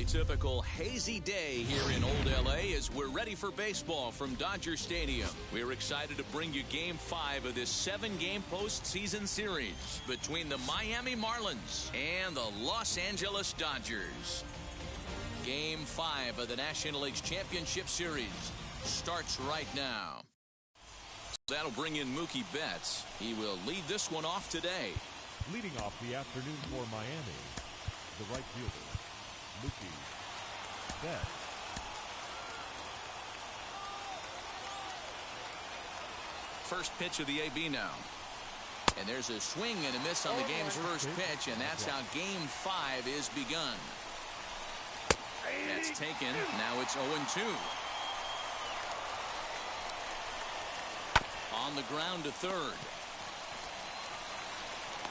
fairly typical hazy day here in Old LA as we're ready for baseball from Dodger Stadium. We're excited to bring you Game 5 of this 7-game postseason series between the Miami Marlins and the Los Angeles Dodgers. Game 5 of the National League Championship Series starts right now. That'll bring in Mookie Betts. He will lead this one off today. Leading off the afternoon for Miami, the right fielder, Mookie Betts. First pitch of the AB now. And there's a swing and a miss on the game's first pitch, and that's how Game 5 is begun. That's taken. Now it's 0-2. On the ground to third.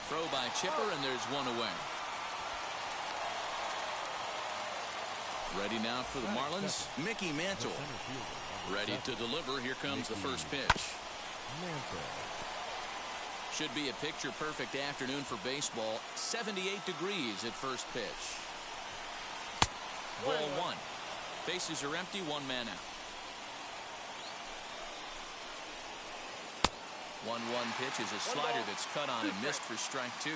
Throw by Chipper, and there's one away. Ready now for the Marlins, Mickey Mantle. Ready to deliver. Here comes the first pitch. Should be a picture-perfect afternoon for baseball. 78 degrees at first pitch. Ball one. Bases are empty, one man out. 1-1 pitch is a slider that's cut on and missed for strike 2.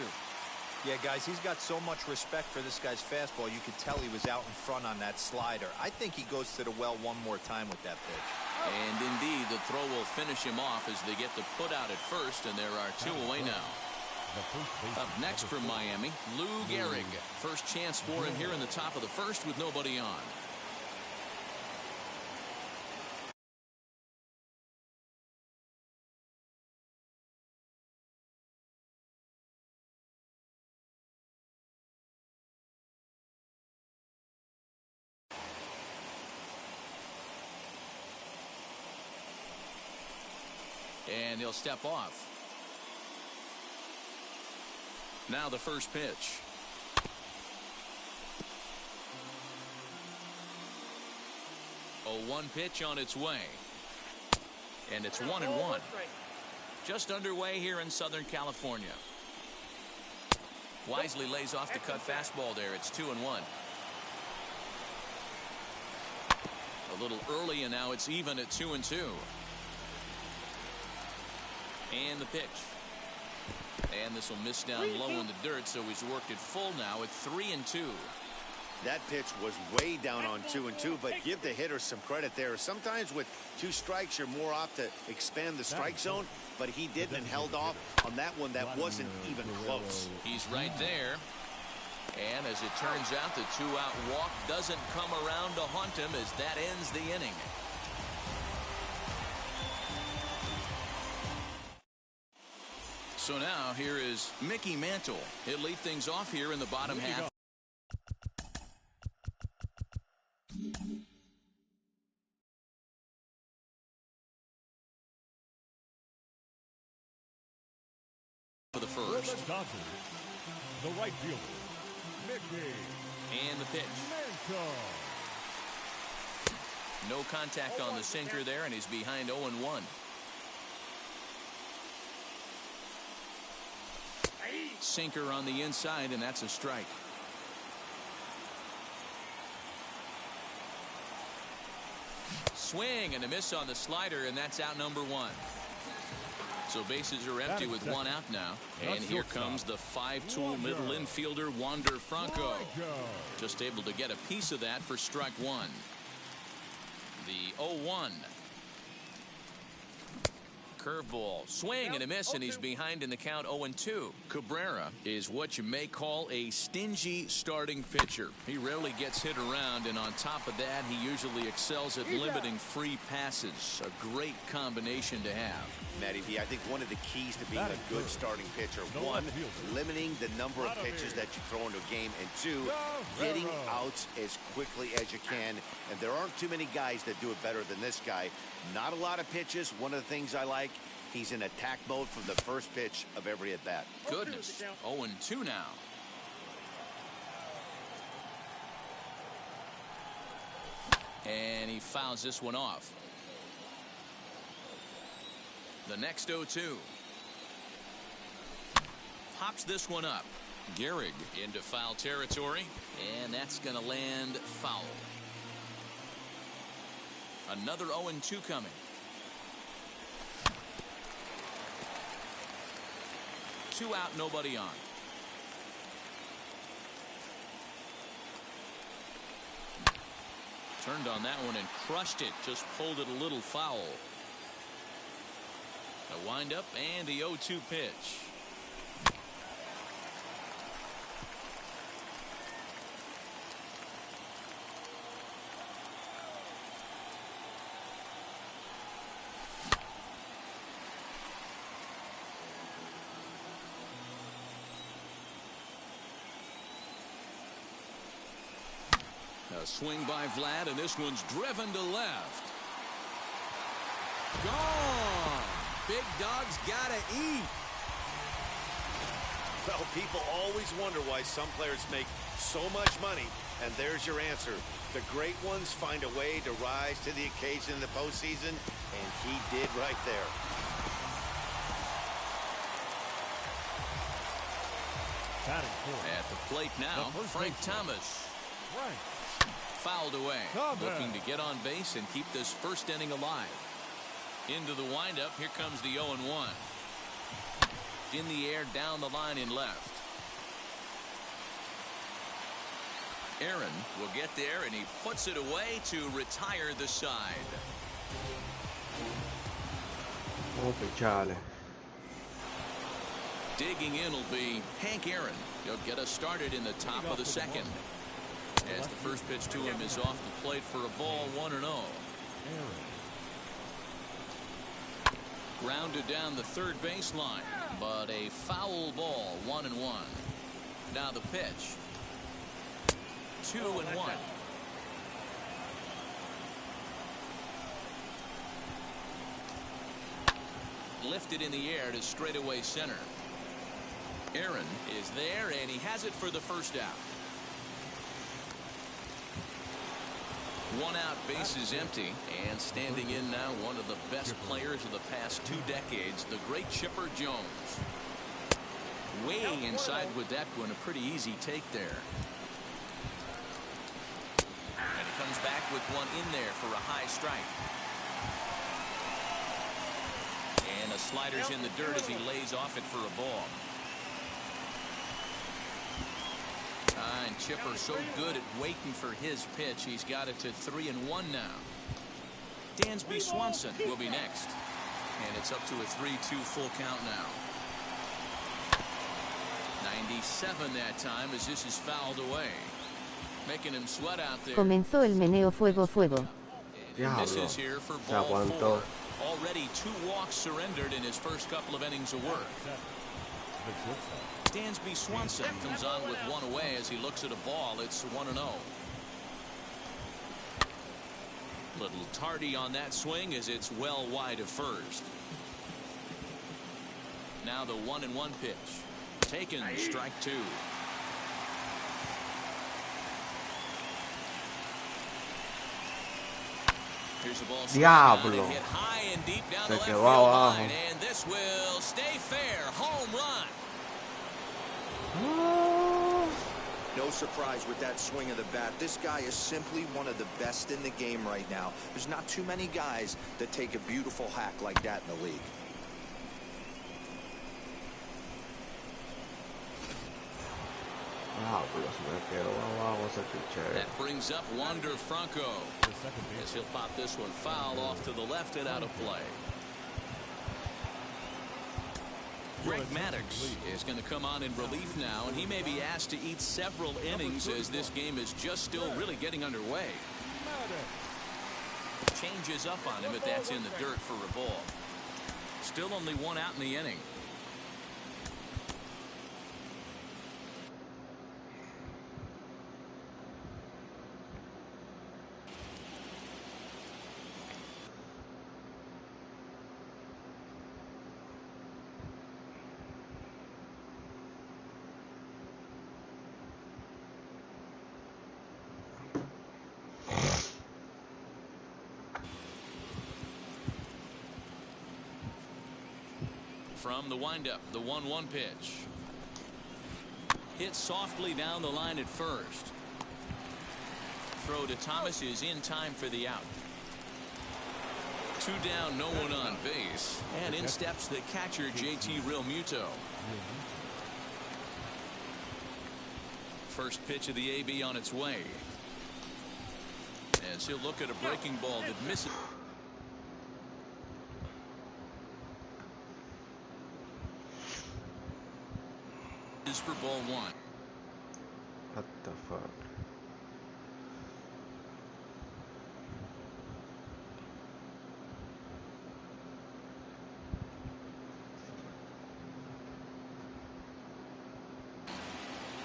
Yeah, guys, he's got so much respect for this guy's fastball. You could tell he was out in front on that slider. I think he goes to the well one more time with that pitch. And indeed, the throw will finish him off as they get the put out at first, and there are 2 away now. Up next from Miami, Lou Gehrig. First chance for him here in the top of the first with nobody on. And he'll step off. Now the first pitch. A 1 pitch on its way. And it's 1-1. Just underway here in Southern California. Wisely lays off the cut fastball there. It's 2-1. A little early, and now it's even at 2-2. And the pitch. And this will miss down low in the dirt, so he's worked it full now at 3-2. That pitch was way down on 2-2, but give the hitter some credit there. Sometimes with 2 strikes, you're more apt to expand the strike zone, but he didn't and held off on that one that wasn't even close. He's right there. And as it turns out, the 2-out walk doesn't come around to haunt him as that ends the inning. So now here is Mickey Mantle. He'll lead things off here in the bottom half. For the first. The right fielder, Mickey. And the pitch. Mantle. No contact on the sinker there, and he's behind 0-1. Sinker on the inside, and that's a strike. Swing and a miss on the slider, and that's out number 1. So bases are empty with 1 out now. And here comes the 5-tool middle infielder, Wander Franco. Just able to get a piece of that for strike 1. The 0-1. Curveball, swing and a miss, and he's behind in the count 0-2. Cabrera is what you may call a stingy starting pitcher. He rarely gets hit around, and on top of that, he usually excels at limiting free passes. A great combination to have. Matty V, I think one of the keys to being a good starting pitcher, 1, limiting the number of pitches that you throw into a game, and 2, getting outs as quickly as you can. And there aren't too many guys that do it better than this guy. Not a lot of pitches. One of the things I like, he's in attack mode from the first pitch of every at-bat. Goodness, 0-2 now. And he fouls this one off. The next 0-2. Pops this one up. Gehrig into foul territory, and that's going to land foul. Another 0-2 coming. Two out, nobody on. Turned on that one and crushed it. Just pulled it a little foul. A windup and the 0-2 pitch. A swing by Vlad, and this one's driven to left. Gone. Big dog's gotta eat. Well, people always wonder why some players make so much money, and there's your answer. The great ones find a way to rise to the occasion in the postseason, and he did right there. At the plate now, Frank Thomas. Fouled away. Looking to get on base and keep this first inning alive. Into the windup. Here comes the 0-1. In the air, down the line in left. Aaron will get there, and he puts it away to retire the side. Digging in will be Hank Aaron. He'll get us started in the top of the second. As the first pitch to him is off the plate for a ball, 1-0. Grounded down the third baseline, but a foul ball, 1-1. Now the pitch. 2-1. Lifted in the air to straightaway center. Aaron is there, and he has it for the first out. One out, base is empty, and standing in now one of the best players of the past 2 decades, the great Chipper Jones. Way inside with that one, a pretty easy take there. And he comes back with one in there for a high strike. And a slider's in the dirt as he lays off it for a ball. And Chipper so good at waiting for his pitch. He's got it to 3-1 now. Dansby Swanson will be next. And it's up to a 3-2 full count now. 97 that time as this is fouled away. Making him sweat out there. Comenzó el meneo fuego fuego. This is here for ball 4. Already 2 walks surrendered in his first couple of innings of work. Dansby Swanson comes on with one away as he looks at a ball. It's 1-0. Little tardy on that swing as it's well wide of first. Now the 1-1 pitch. Taken, strike 2. Here's a ball hit high and deep down the left field line, and this will stay fair. Home run. No surprise with that swing of the bat. This guy is simply one of the best in the game right now. There's not too many guys that take a beautiful hack like that in the league. That brings up Wander Franco as he'll pop this one foul off to the left and out of play. Greg Maddux is going to come on in relief now, and he may be asked to eat several innings as this game is just still really getting underway. Changes up on him, but that's in the dirt for a ball. Still only 1 out in the inning. From the windup, the 1-1 pitch. Hit softly down the line at first. Throw to Thomas is in time for the out. 2 down, no one on base. And in steps the catcher, JT Realmuto. First pitch of the AB on its way. As he'll look at a breaking ball that misses. Is for ball 1. What the fuck?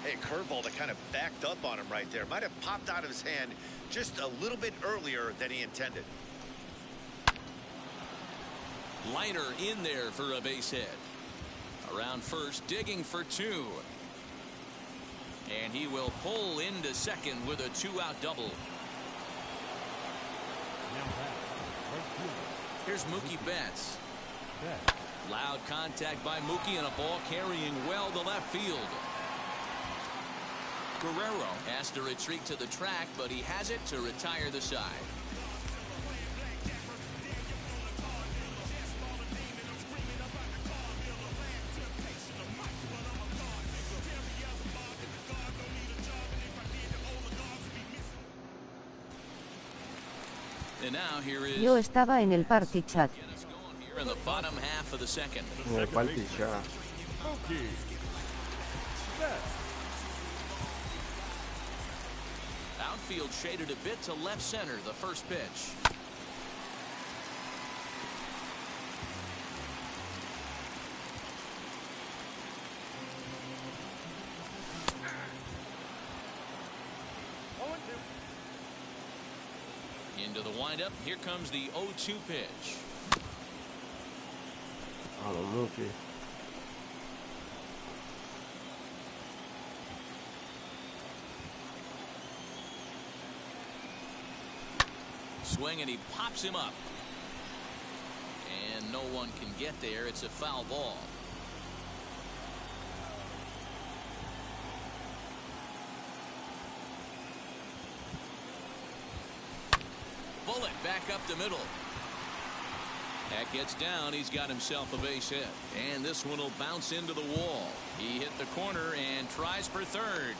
Hey, curveball that kind of backed up on him right there. Might have popped out of his hand just a little bit earlier than he intended. Liner in there for a base hit. Around first, digging for 2. And he will pull into second with a 2-out double. Here's Mookie Betts. Loud contact by Mookie and a ball carrying well to left field. Guerrero has to retreat to the track, but he has it to retire the side. And now here is Yo estaba en el party chat. here in the bottom half of the second. En el party chat. Outfield shaded a bit to left center, the first pitch. Into the windup. Here comes the 0-2 pitch. Oh, Mookie. Swing and he pops him up. And no one can get there. It's a foul ball. Bullet back up the middle. That gets down. He's got himself a base hit. And this one will bounce into the wall. He hit the corner and tries for third.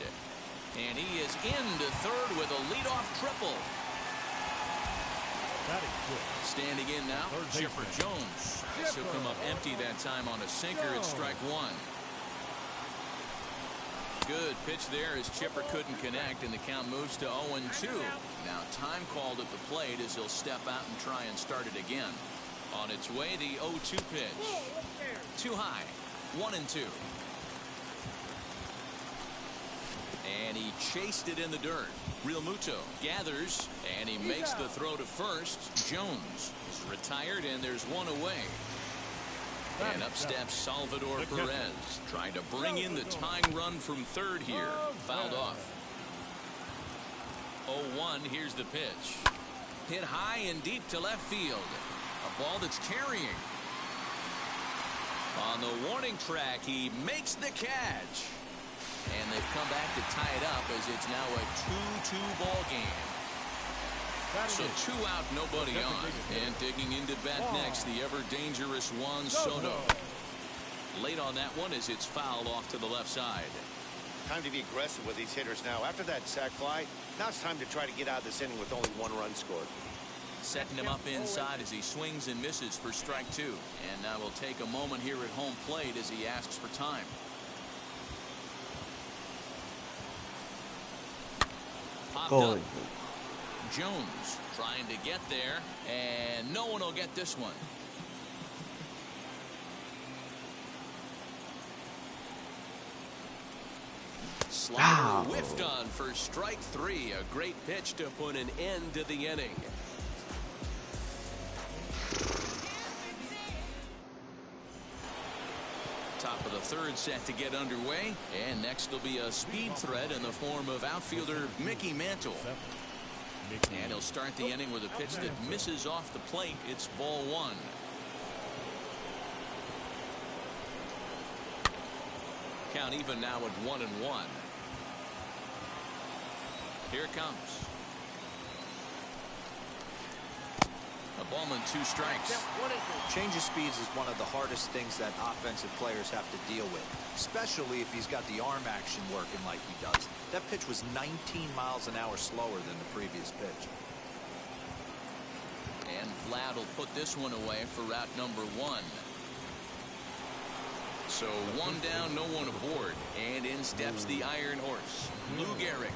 And he is into third with a leadoff triple. Standing in now, Chipper Jones. Guess he'll come up empty that time on a sinker at strike 1. Good pitch there as Chipper couldn't connect, and the count moves to 0-2. Now time called at the plate as he'll step out and try and start it again. On its way, the 0-2 pitch. Too high. 1-2. And he chased it in the dirt. Realmuto gathers, and he makes the throw to first. Jones is retired, and there's one away. And up steps Salvador Perez, trying to bring in the tying run from third here. Fouled off. 0-1, here's the pitch. Hit high and deep to left field. A ball that's carrying. On the warning track, he makes the catch. And they've come back to tie it up as it's now a 2-2 ball game. So 2 out, nobody on. And digging into bat next, the ever-dangerous Juan Soto. Late on that one as it's fouled off to the left side. Time to be aggressive with these hitters now. After that sac fly, now it's time to try to get out of this inning with only 1 run scored. Setting him up inside as he swings and misses for strike 2. And now we'll take a moment here at home plate as he asks for time. Popped up. Jones trying to get there, and no one will get this one. Slider whiffed on for strike 3. A great pitch to put an end to the inning. Top of the third set to get underway, and next will be a speed threat in the form of outfielder Mickey Mantle. And he'll start the inning with a pitch that misses off the plate. It's ball 1. Count even now at 1-1. Here it comes. A ball and 2 strikes. Change of speeds is one of the hardest things that offensive players have to deal with, especially if he's got the arm action working like he does. That pitch was 19 miles an hour slower than the previous pitch. And Vlad will put this one away for route number 1. So 1 down, no one aboard. And in steps the Iron Horse, Lou Gehrig.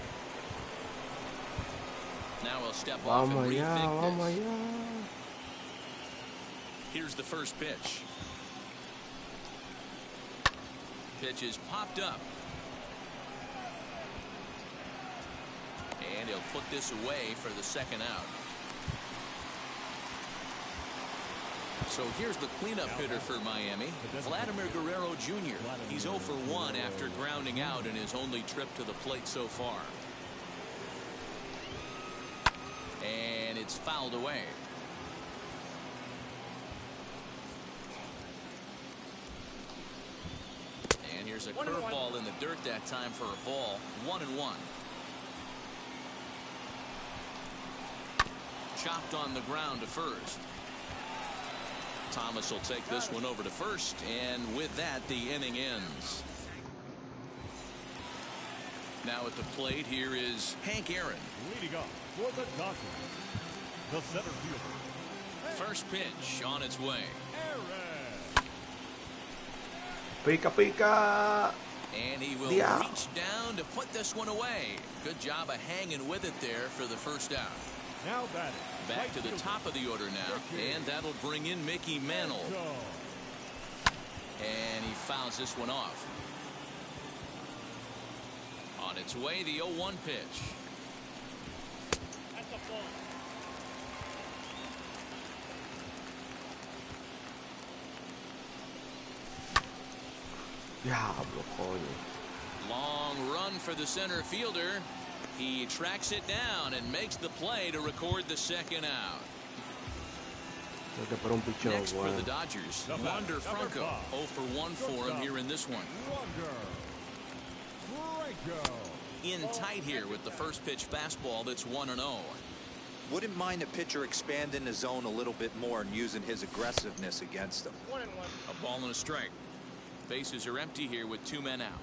Now he'll step off and rethink this. Here's the first pitch. Pitch is popped up. And he'll put this away for the second out. So here's the cleanup hitter for Miami, Vladimir Guerrero Jr. He's 0 for 1 after grounding out in his only trip to the plate so far. And it's fouled away. And here's a curveball in the dirt that time for a ball. 1-1. Chopped on the ground to first. Thomas will take this one over to first, and with that, the inning ends. Now at the plate, here is Hank Aaron. Leading up for the Dodgers, the center fielder. First pitch on its way. Pica, pica. And he will reach down to put this one away. Good job of hanging with it there for the first out. Now batting. Back to the top of the order now, and that'll bring in Mickey Mantle. And he fouls this one off. On its way, the 0-1 pitch. Diablo, coño. Long run for the center fielder. He tracks it down and makes the play to record the second out. Next for the Dodgers, Wander Franco. 0 for 1 for him here in this one. In tight here with the first pitch fastball that's 1-0. Wouldn't mind a pitcher expanding the zone a little bit more and using his aggressiveness against him. 1-1. A ball and a strike. Bases are empty here with 2 men out.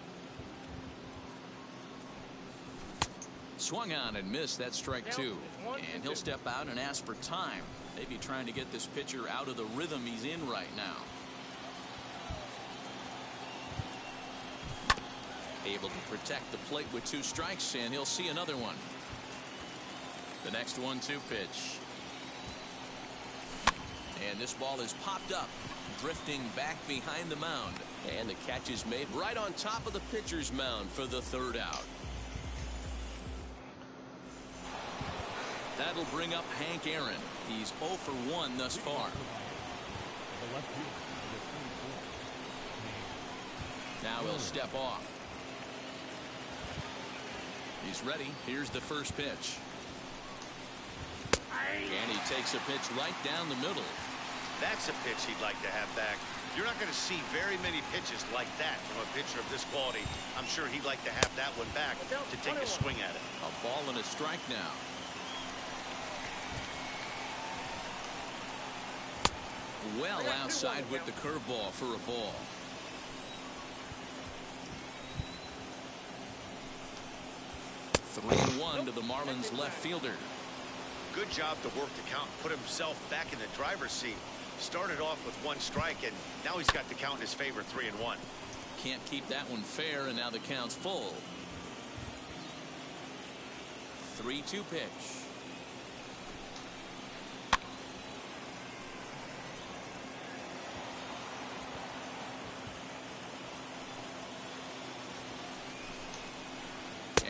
Swung on and missed. That strike 2. And he'll step out and ask for time. Maybe trying to get this pitcher out of the rhythm he's in right now. Able to protect the plate with 2 strikes, and he'll see another one. The next 1-2 pitch. And this ball is popped up, drifting back behind the mound. And the catch is made right on top of the pitcher's mound for the third out. That'll bring up Hank Aaron. He's 0 for 1 thus far. Now he'll step off. He's ready. Here's the first pitch. And he takes a pitch right down the middle. That's a pitch he'd like to have back. You're not going to see very many pitches like that from a pitcher of this quality. I'm sure he'd like to have that one back to take a swing at it. A ball and a strike now. Well outside with the curveball for a ball. Three and 1 to the Marlins left fielder. Good job to work the count, put himself back in the driver's seat. Started off with 1 strike, and now he's got the count in his favor, 3-1. Can't keep that one fair, and now the count's full. 3-2 pitch.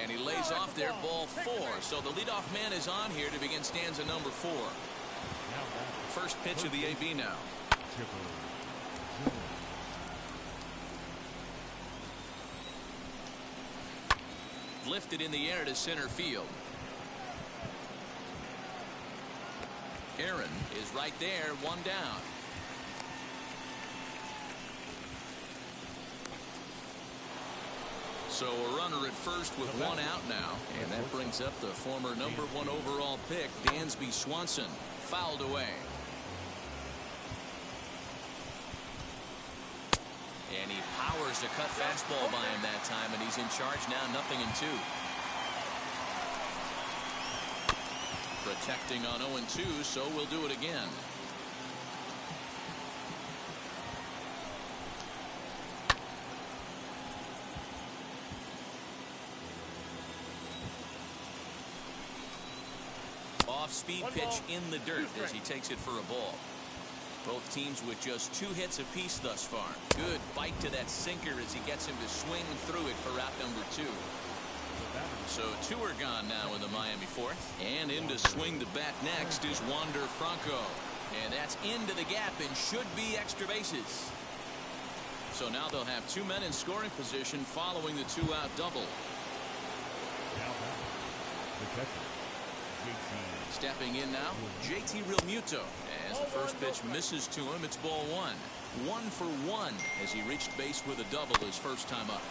And he lays off there, ball 4. So the leadoff man is on here to begin stanza number 4. First pitch of the AB now. Lifted in the air to center field. Aaron is right there, 1 down. So a runner at first with one out now. And that brings up the former #1 overall pick, Dansby Swanson, fouled away. And he powers the cut fastball by him that time, and he's in charge now, 0-2. Protecting on 0-2, so we'll do it again. Off-speed pitch in the dirt as he takes it for a ball. Both teams with just 2 hits apiece thus far. Good bite to that sinker as he gets him to swing through it for out #2. So 2 are gone now in the Miami 4th. And in to swing the bat next is Wander Franco. And that's into the gap and should be extra bases. So now they'll have 2 men in scoring position following the 2-out double. Stepping in now, JT Realmuto. As the first pitch misses to him, it's ball 1. 1 for 1 as he reached base with a double his first time up.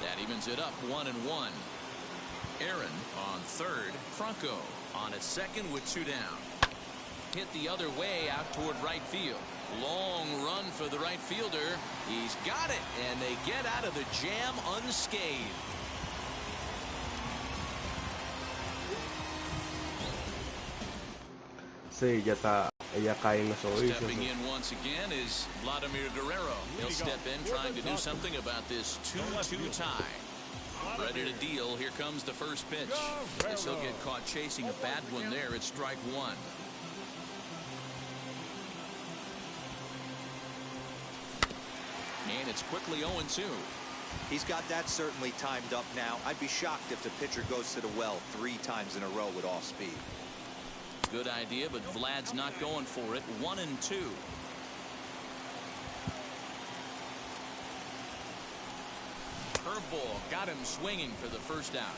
That evens it up 1-1. Aaron on third. Franco on at second with 2 down. Hit the other way out toward right field. Long run for the right fielder. He's got it, and they get out of the jam unscathed. Sí, ya está. Ella cae en los oídos. Stepping in once again is Vladimir Guerrero. He'll step in trying to do something about this 2-2 tie. Ready to deal. Here comes the first pitch. Guess he'll get caught chasing a bad one there. It's strike 1. And it's quickly 0-2. He's got that certainly timed up now. I'd be shocked if the pitcher goes to the well 3 times in a row with off speed. Good idea, but Vlad's not going for it. 1-2. Curveball got him swinging for the first out.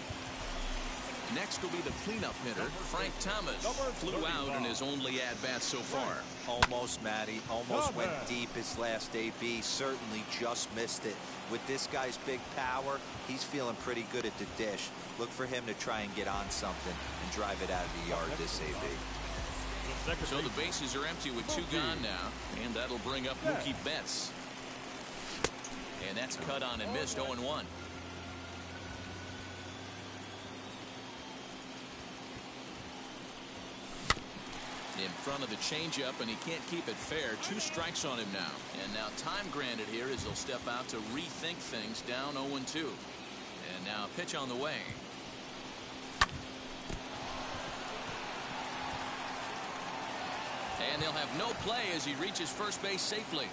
Next will be the cleanup hitter, Frank Thomas. Flew out in his only at-bat so far. Almost, Matty. Almost went deep his last AB. Certainly just missed it. With this guy's big power, he's feeling pretty good at the dish. Look for him to try and get on something and drive it out of the yard this AB. So the bases are empty with 2 gone now. And that'll bring up Mookie Betts. And that's cut on and missed 0-1. In front of the changeup, and he can't keep it fair. 2 strikes on him now. And now time granted here as he'll step out to rethink things, down 0-2. And now pitch on the way. And they'll have no play as he reaches first base safely.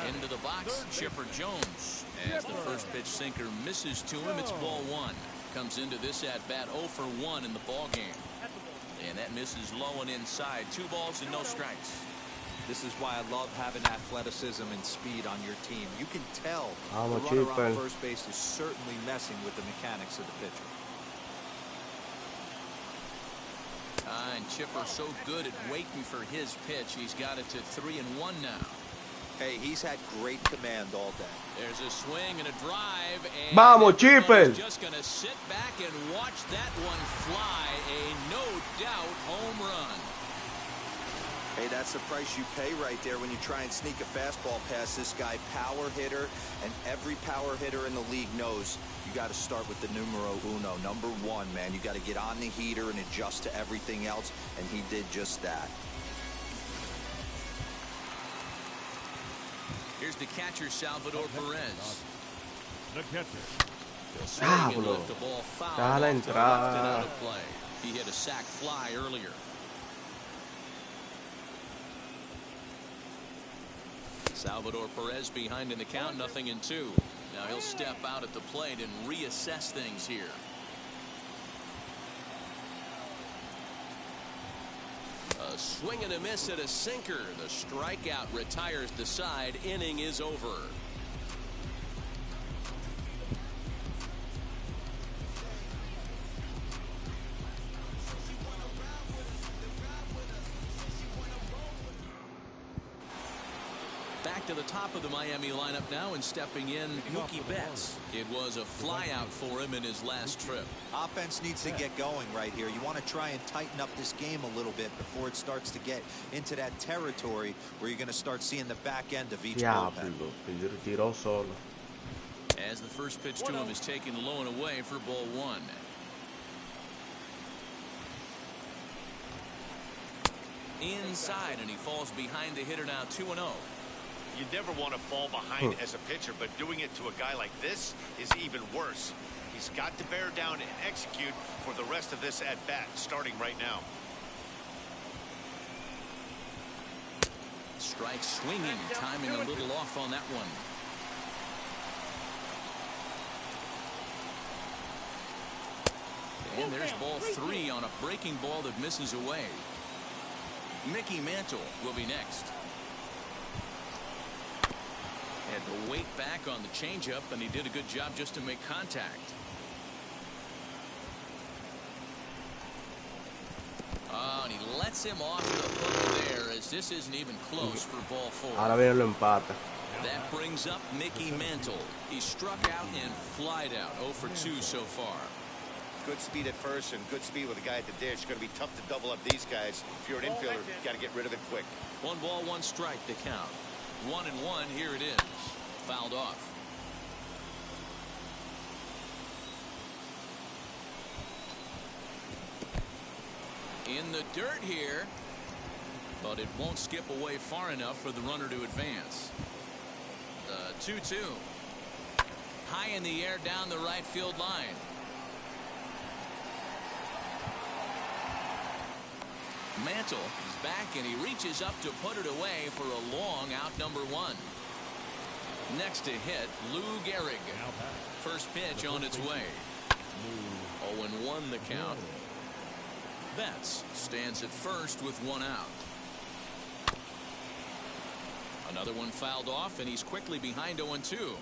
Into the box, Chipper Jones. As the first pitch sinker misses to him, it's ball 1. Comes into this at bat 0 for 1 in the ball game. And that misses low and inside. 2 balls and no strikes. This is why I love having athleticism and speed on your team. You can tell the cheap, runner on first base is certainly messing with the mechanics of the pitcher. And Chipper so good at waiting for his pitch. He's got it to 3-1 now. Hey, he's had great command all day. There's a swing and a drive, and Vamos, Chipper! Just going to sit back and watch that one fly. A no-doubt home run. Hey, that's the price you pay right there when you try and sneak a fastball past this guy. Power hitter, and every power hitter in the league knows you got to start with the numero uno, #1, man. You got to get on the heater and adjust to everything else, and he did just that. Here's the catcher, Salvador Perez. The catcher. He'll swing and lift the ball foul off to left and out of play. He hit a sac fly earlier. Salvador Perez behind in the count, 0-2. Now he'll step out at the plate and reassess things here. A swing and a miss at a sinker. The strikeout retires the side. Inning is over. Back to the top of the Miami lineup now and stepping in Mookie Betts. It was a flyout for him in his last trip. Offense needs to get going right here. You want to try and tighten up this game a little bit before it starts to get into that territory where you're going to start seeing the back end of each bullpen. As the first pitch to him is taken low and away for ball one. Inside, and he falls behind the hitter now 2-0. You never want to fall behind as a pitcher, but doing it to a guy like this is even worse. He's got to bear down and execute for the rest of this at bat, starting right now. Strike swinging, timing a little off on that one. And there's ball 3 on a breaking ball that misses away. Mickey Mantle will be next. Had to wait back on the changeup, and he did a good job just to make contact. Oh, and he lets him off the hook there, as this isn't even close for ball 4. Ahora viene lo empata. That brings up Mickey Mantle. He struck out and flied out. 0 for 2 so far. Good speed at first and good speed with a guy at the dish. Going to be tough to double up these guys. If you're an infielder, you've got to get rid of it quick. 1 ball, 1 strike to count. 1-1. Here it is. Fouled off. In the dirt here, but it won't skip away far enough for the runner to advance. The 2-2. High in the air down the right field line. Mantle is back, and he reaches up to put it away for a long out number 1. Next to hit, Lou Gehrig. First pitch on its way. 0-1 the count. Betts stands at first with 1 out. Another one fouled off, and he's quickly behind 0-2.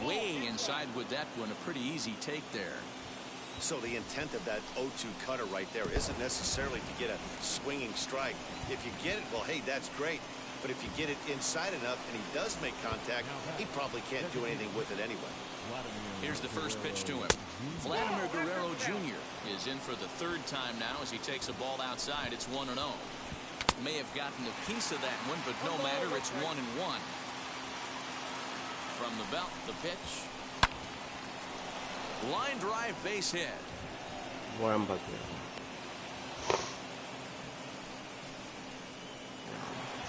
Way inside with that one. A pretty easy take there. So the intent of that 0-2 cutter right there isn't necessarily to get a swinging strike. If you get it, well, hey, that's great. But if you get it inside enough and he does make contact, he probably can't do anything with it anyway. Here's the first pitch to him. Vladimir Guerrero Jr. is in for the 3rd time now as he takes a ball outside. It's 1-0. May have gotten a piece of that one, but no matter. It's 1-1. From the belt, the pitch. Line drive, base hit. Buen bateo.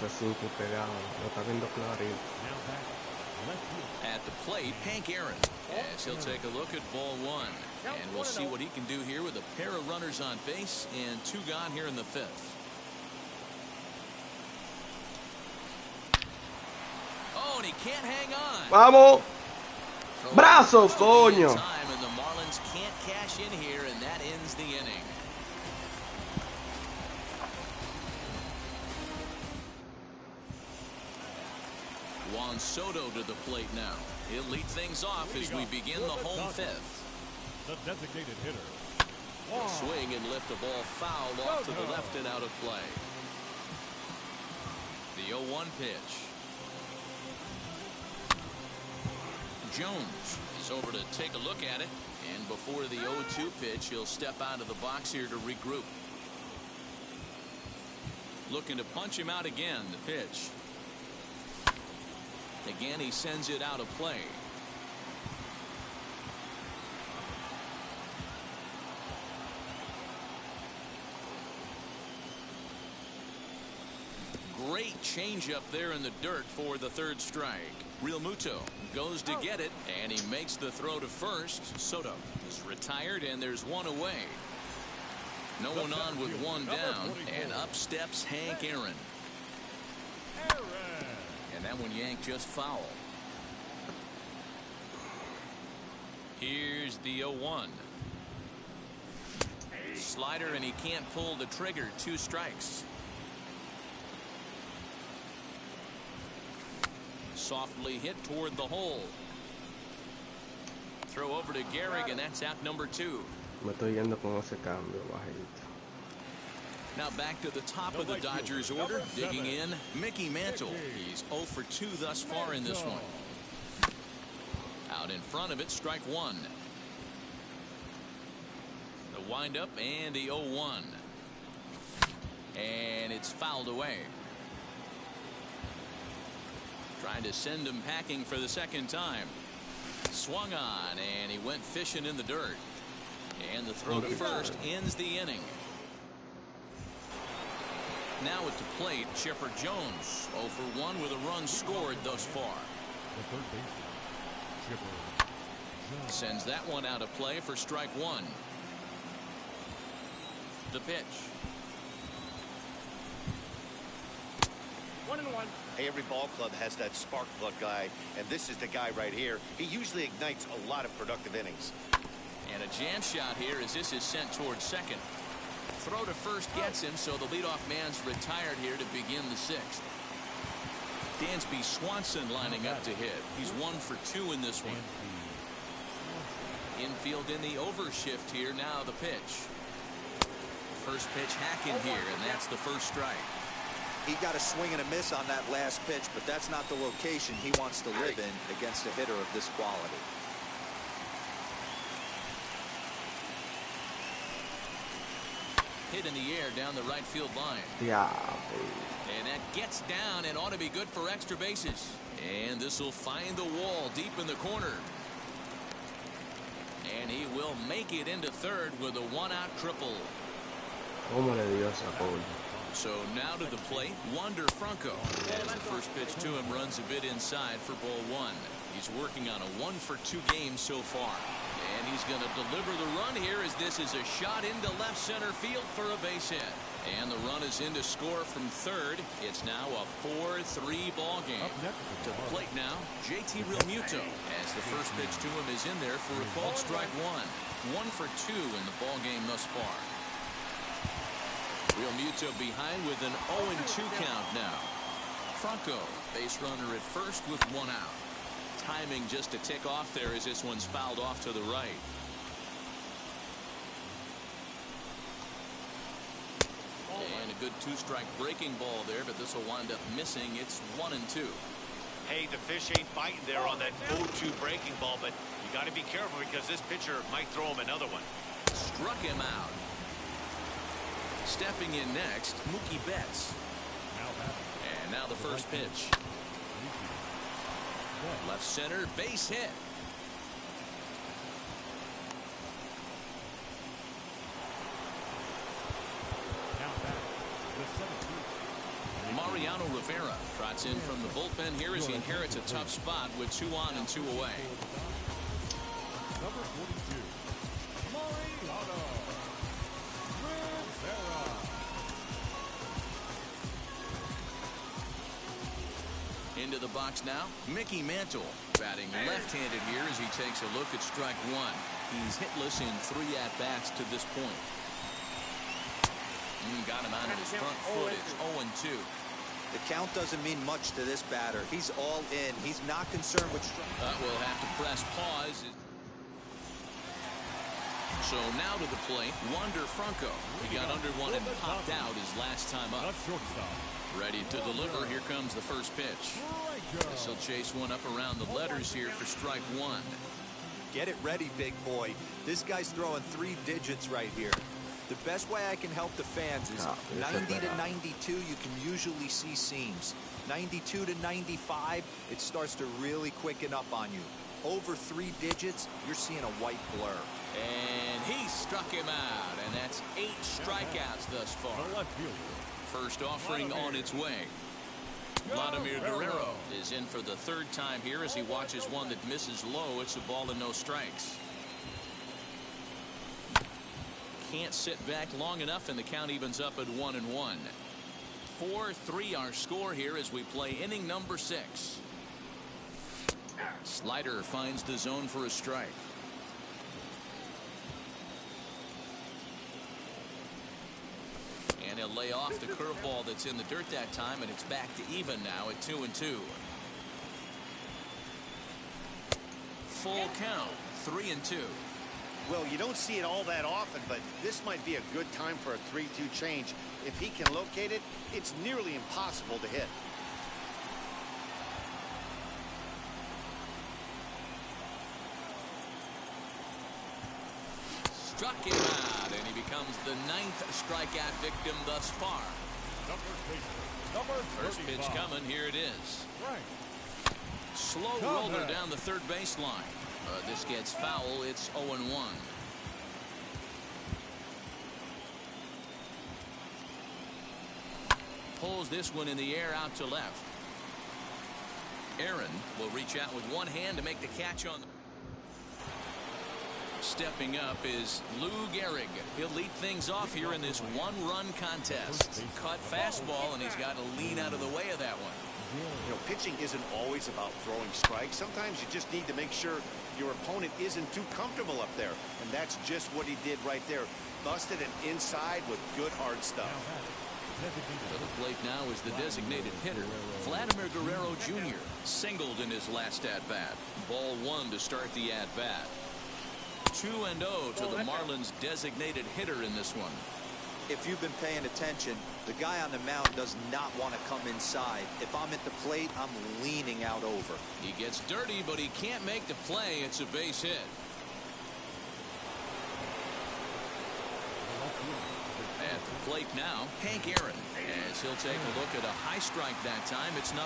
Ese 5 pegado, lo está viendo clarito. At the plate, Hank Aaron, as he'll take a look at ball 1. And we'll see what he can do here with a pair of runners on base and 2 gone here in the 5th. Oh, and he can't hang on. Vamos. Brazos, coño. And the Marlins can't cash in here, and that ends the inning. Juan Soto to the plate now. He'll lead things off as we begin the home 5th. The designated hitter. He'll swing and lift the ball foul off to the left and out of play. The 0-1 pitch. Jones is over to take a look at it, and before the 0-2 pitch, he'll step out of the box here to regroup. Looking to punch him out again. The pitch. Again, he sends it out of play. Great changeup there in the dirt for the 3rd strike. Real Muto goes to get it, and he makes the throw to first. Soto is retired, and there's 1 away. No one on with 1 down, and up steps Hank Aaron. And that one yanked just foul. Here's the 0-1. Slider, and he can't pull the trigger. 2 strikes. Softly hit toward the hole. Throw over to Gehrig, and that's out number 2. Me estoy yendo con ese cambio bajito. Now back to the top of the Dodgers order. Digging in, Mickey Mantle. He's 0 for 2 thus far in this one. Out in front of it, strike one. The windup and the 0-1. And it's fouled away. Trying to send him packing for the second time. Swung on, and he went fishing in the dirt. And the throw to first ends the inning. Now at the plate, Chipper Jones 0 for 1 with a run scored thus far. The third baseman, Chipper Jones. Sends that one out of play for strike one. The pitch. 1-1. Hey, every ball club has that spark plug guy, and this is the guy right here. He usually ignites a lot of productive innings. And a jam shot here as this is sent towards second. Throw to first gets him, so the leadoff man's retired here to begin the sixth. Dansby Swanson lining up to hit. He's 1 for 2 in this one. Infield in the overshift here. Now the pitch. First pitch hacking here, and that's the first strike. He got a swing and a miss on that last pitch, but that's not the location he wants to live in against a hitter of this quality. Hit in the air down the right field line. Yeah. And that gets down and ought to be good for extra bases. And this will find the wall deep in the corner. And he will make it into third with a one-out triple. ¿Cómo le dio esa bola? So now to the plate, Wander Franco. As the first pitch to him runs a bit inside for ball one. He's working on a 1 for 2 game so far. And he's going to deliver the run here as this is a shot into left center field for a base hit. And the run is in to score from third. It's now a 4-3 ball game. To the plate now, JT Realmuto. As the first pitch to him is in there for a called strike one. 1 for 2 in the ball game thus far. Realmuto behind with an 0-2 count now. Franco, base runner at first with 1 out. Timing just to tick off there as this one's fouled off to the right. And a good 2-strike breaking ball there, but this will wind up missing. It's 1-2. Hey, the fish ain't biting there on that 0-2 breaking ball, but you got to be careful because this pitcher might throw him another one. Struck him out. Stepping in next, Mookie Betts. And now the first pitch. Left center, base hit. Mariano Rivera trots in from the bullpen here as he inherits a tough spot with 2 on and 2 away. Number 42, Mariano Rivera. Into the box now, Mickey Mantle batting left-handed here as he takes a look at strike one. He's hitless in 3 at-bats to this point. Got him out of his front foot. It's 0-2. The count doesn't mean much to this batter. He's all in. He's not concerned with strike. We'll have to press pause. So now to the plate, Wander Franco. He got under one and popped out his last time up. Ready to deliver. Here comes the first pitch. This will chase one up around the letters here for strike one. Get it ready, big boy. This guy's throwing 3 digits right here. The best way I can help the fans is 90 to 92, you can usually see seams. 92 to 95, it starts to really quicken up on you. Over 3 digits, you're seeing a white blur. And he struck him out, and that's 8 strikeouts thus far. First offering on its way. Vladimir Guerrero is in for the 3rd time here as he watches one that misses low. It's a ball and no strikes. Can't sit back long enough, and the count evens up at 1-1. 4-3 our score here as we play inning number 6. Slider finds the zone for a strike. And he'll lay off the curveball that's in the dirt that time, and it's back to even now at 2-2. Full count, 3-2. Well, you don't see it all that often, but this might be a good time for a 3-2 change. If he can locate it, it's nearly impossible to hit. Struck him out, and he becomes the 9th strikeout victim thus far. First pitch coming, here it is. Slow roller down the third baseline. This gets foul, it's 0-1. Pulls this one in the air out to left. Aaron will reach out with one hand to make the catch on the... Stepping up is Lou Gehrig. He'll lead things off here in this one-run contest. Cut fastball, and he's got to lean out of the way of that one. You know, pitching isn't always about throwing strikes. Sometimes you just need to make sure your opponent isn't too comfortable up there. And that's just what he did right there. Busted it inside with good hard stuff. To the plate now is the designated hitter, Vladimir Guerrero Jr. Singled in his last at-bat. Ball one to start the at-bat. 2-0 to the Marlins designated hitter in this one. If you've been paying attention, the guy on the mound does not want to come inside. If I'm at the plate, I'm leaning out over. He gets dirty, but he can't make the play. It's a base hit. At the plate now, Hank Aaron. As he'll take a look at a high strike that time, it's 0-1.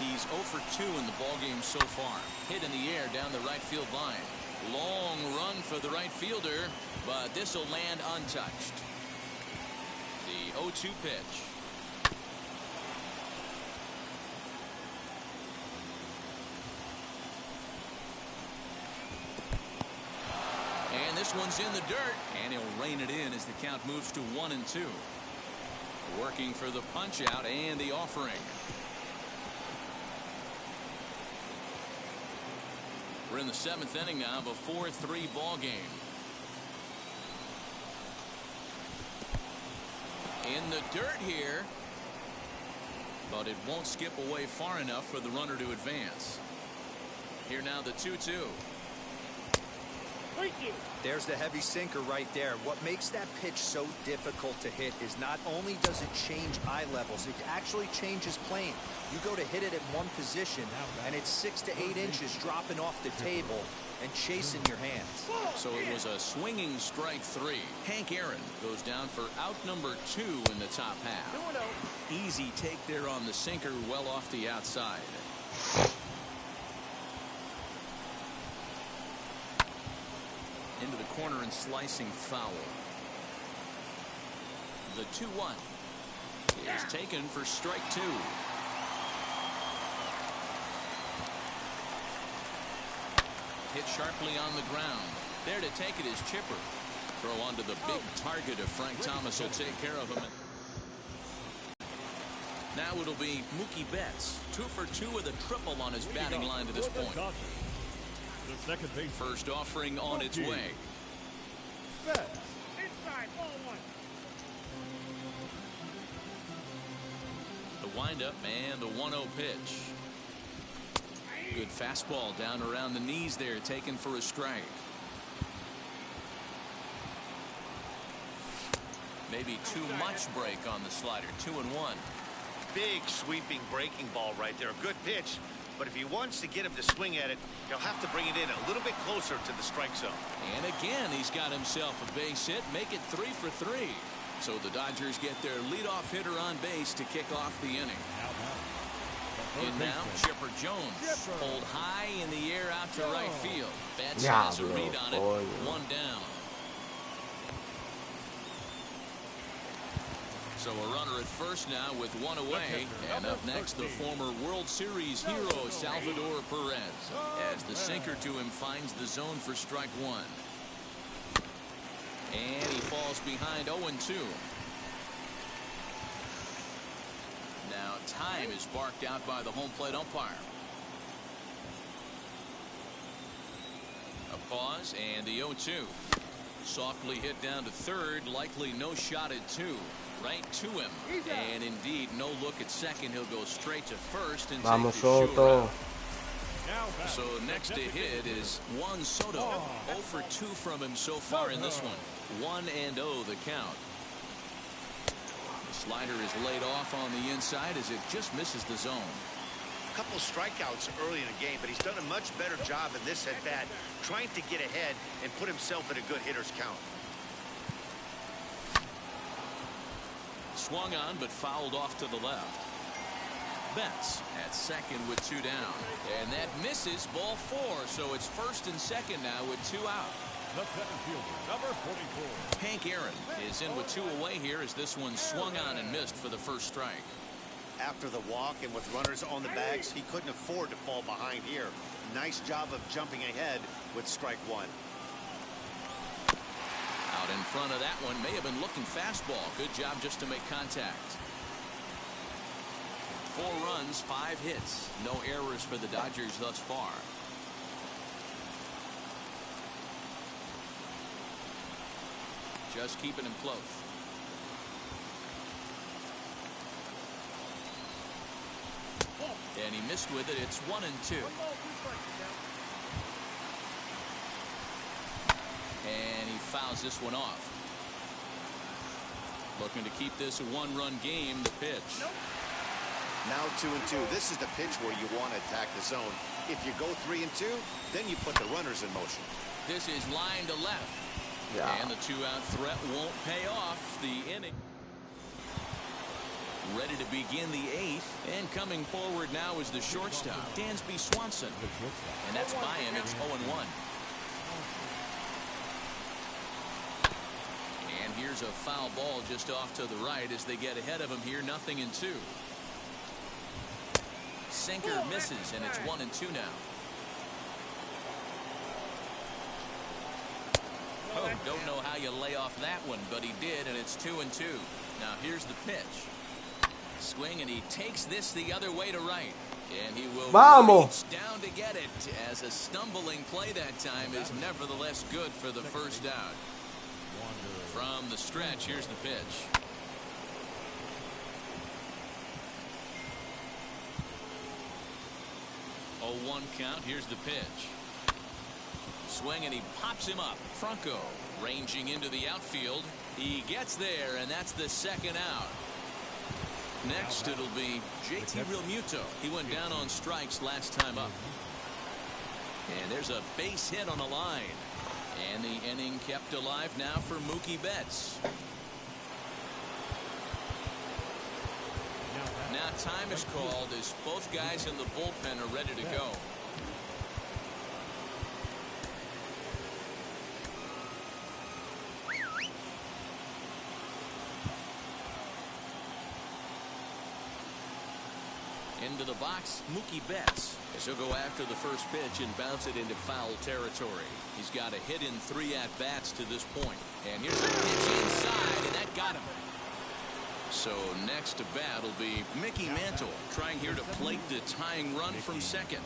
He's 0 for 2 in the ballgame so far. Hit in the air down the right field line. Long run for the right fielder, but this will land untouched. The 0-2 pitch. And this one's in the dirt, and he'll rein it in as the count moves to 1-2. Working for the punch out and the offering. We're in the 7th inning now of a 4-3 ball game. In the dirt here, but it won't skip away far enough for the runner to advance. Here now the 2-2. There's the heavy sinker right there. What makes that pitch so difficult to hit is not only does it change eye levels, it actually changes plane. You go to hit it at one position, and it's 6 to 8 inches dropping off the table and chasing your hands. So it was a swinging strike 3. Hank Aaron goes down for out number 2 in the top half. Easy take there on the sinker, well off the outside. Into the corner and slicing foul. The 2-1 is taken for strike 2. Hit sharply on the ground. There to take it is Chipper. Throw onto the big target of Frank Thomas will take care of him. Now it'll be Mookie Betts. 2 for 2 with a triple on his batting line to this point. First offering on its way. Inside, ball 1. The windup and the 1-0 pitch. Good fastball down around the knees there, taken for a strike. Maybe too much break on the slider. 2-1. Big sweeping breaking ball right there. A good pitch. But if he wants to get him to swing at it, he'll have to bring it in a little bit closer to the strike zone. And again, he's got himself a base hit. Make it 3 for 3. So the Dodgers get their leadoff hitter on base to kick off the inning. In now, Chipper Jones. Pulled high in the air out to right field. Betts has a read on it. 1 down. So a runner at first now with 1 away. And up next, the former World Series hero, Salvador Perez. As the sinker to him finds the zone for strike 1. And he falls behind 0-2. Now time is barked out by the home plate umpire. A pause and the 0-2. Softly hit down to third. Likely no shot at 2. Right to him. And indeed, no look at second. He'll go straight to first and take the short out. So next to hit is Juan Soto. 0 for 2 from him so far in this one. 1-0 the count. The slider is laid off on the inside as it just misses the zone. A couple strikeouts early in the game, but he's done a much better job in this at bat, trying to get ahead and put himself in a good hitter's count. Swung on, but fouled off to the left. Betts at second with 2 down. And that misses, ball 4. So it's first and second now with 2 out. The center fielder, number 44. Hank Aaron is in with 2 away here as this one swung on and missed for the first strike. After the walk and with runners on the bags, he couldn't afford to fall behind here. Nice job of jumping ahead with strike 1. Out in front of that one, may have been looking fastball. Good job just to make contact. 4 runs, 5 hits. No errors for the Dodgers thus far. Just keeping him close. And he missed with it. It's 1-2. And he fouls this one off. Looking to keep this a 1-run game. The pitch. Now 2-2. This is the pitch where you want to attack the zone. If you go 3-2, then you put the runners in motion. This is line to left. Yeah. And the 2-out threat won't pay off. The inning. Ready to begin the 8th. And coming forward now is the shortstop, Dansby Swanson. And that's by him. It's 0-1. And here's a foul ball just off to the right as they get ahead of him here. 0-2. Sinker misses, and it's 1-2 now. Oh, don't know how you lay off that one, but he did, and it's 2-2. Now here's the pitch. Swing, and he takes this the other way to right. And he will reach down to get it, as a stumbling play that time is nevertheless good for the first out. From the stretch, here's the pitch. A 1 count. Here's the pitch. Swing, and he pops him up. Franco ranging into the outfield. He gets there, and that's the second out. Next, it'll be JT Realmuto. He went down on strikes last time up. And there's a base hit on the line. And the inning kept alive now for Mookie Betts. Now time is called as both guys in the bullpen are ready to go. Into the box, Mookie Betts, as he'll go after the first pitch and bounce it into foul territory. He's got a hit in 3 at-bats to this point. And here's a pitch inside, and that got him. So next to bat will be Mickey Mantle, trying here to plate the tying run from second.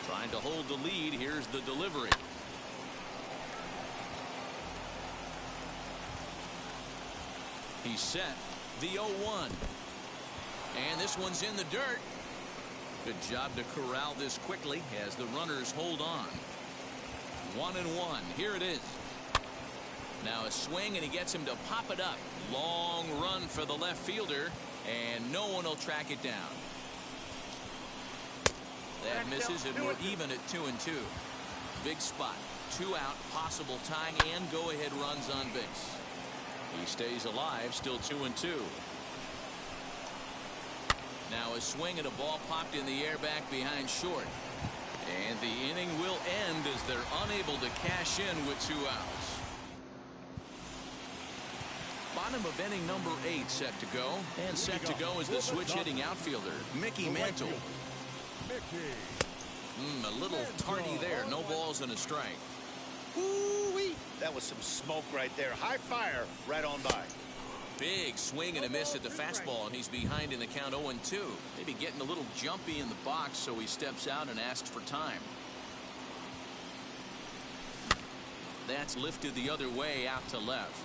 Trying to hold the lead. Here's the delivery. He's set. The 0-1. And this one's in the dirt. Good job to corral this quickly as the runners hold on. 1-1. Here it is. Now a swing, and he gets him to pop it up. Long run for the left fielder, and no one will track it down. That misses, and we're even at 2-2. Big spot. 2 out, possible tying and go-ahead runs on base. He stays alive, still 2-2. Now a swing, and a ball popped in the air back behind short. And the inning will end as they're unable to cash in with 2 outs. Bottom of inning number 8 set to go. And set to go is the switch-hitting outfielder, Mickey Mantle. A little tardy there. No balls and a strike. Woo-wee. That was some smoke right there. High fire right on by. Big swing and a miss at the fastball, and he's behind in the count 0-2. Maybe getting a little jumpy in the box, so he steps out and asks for time. That's lifted the other way out to left.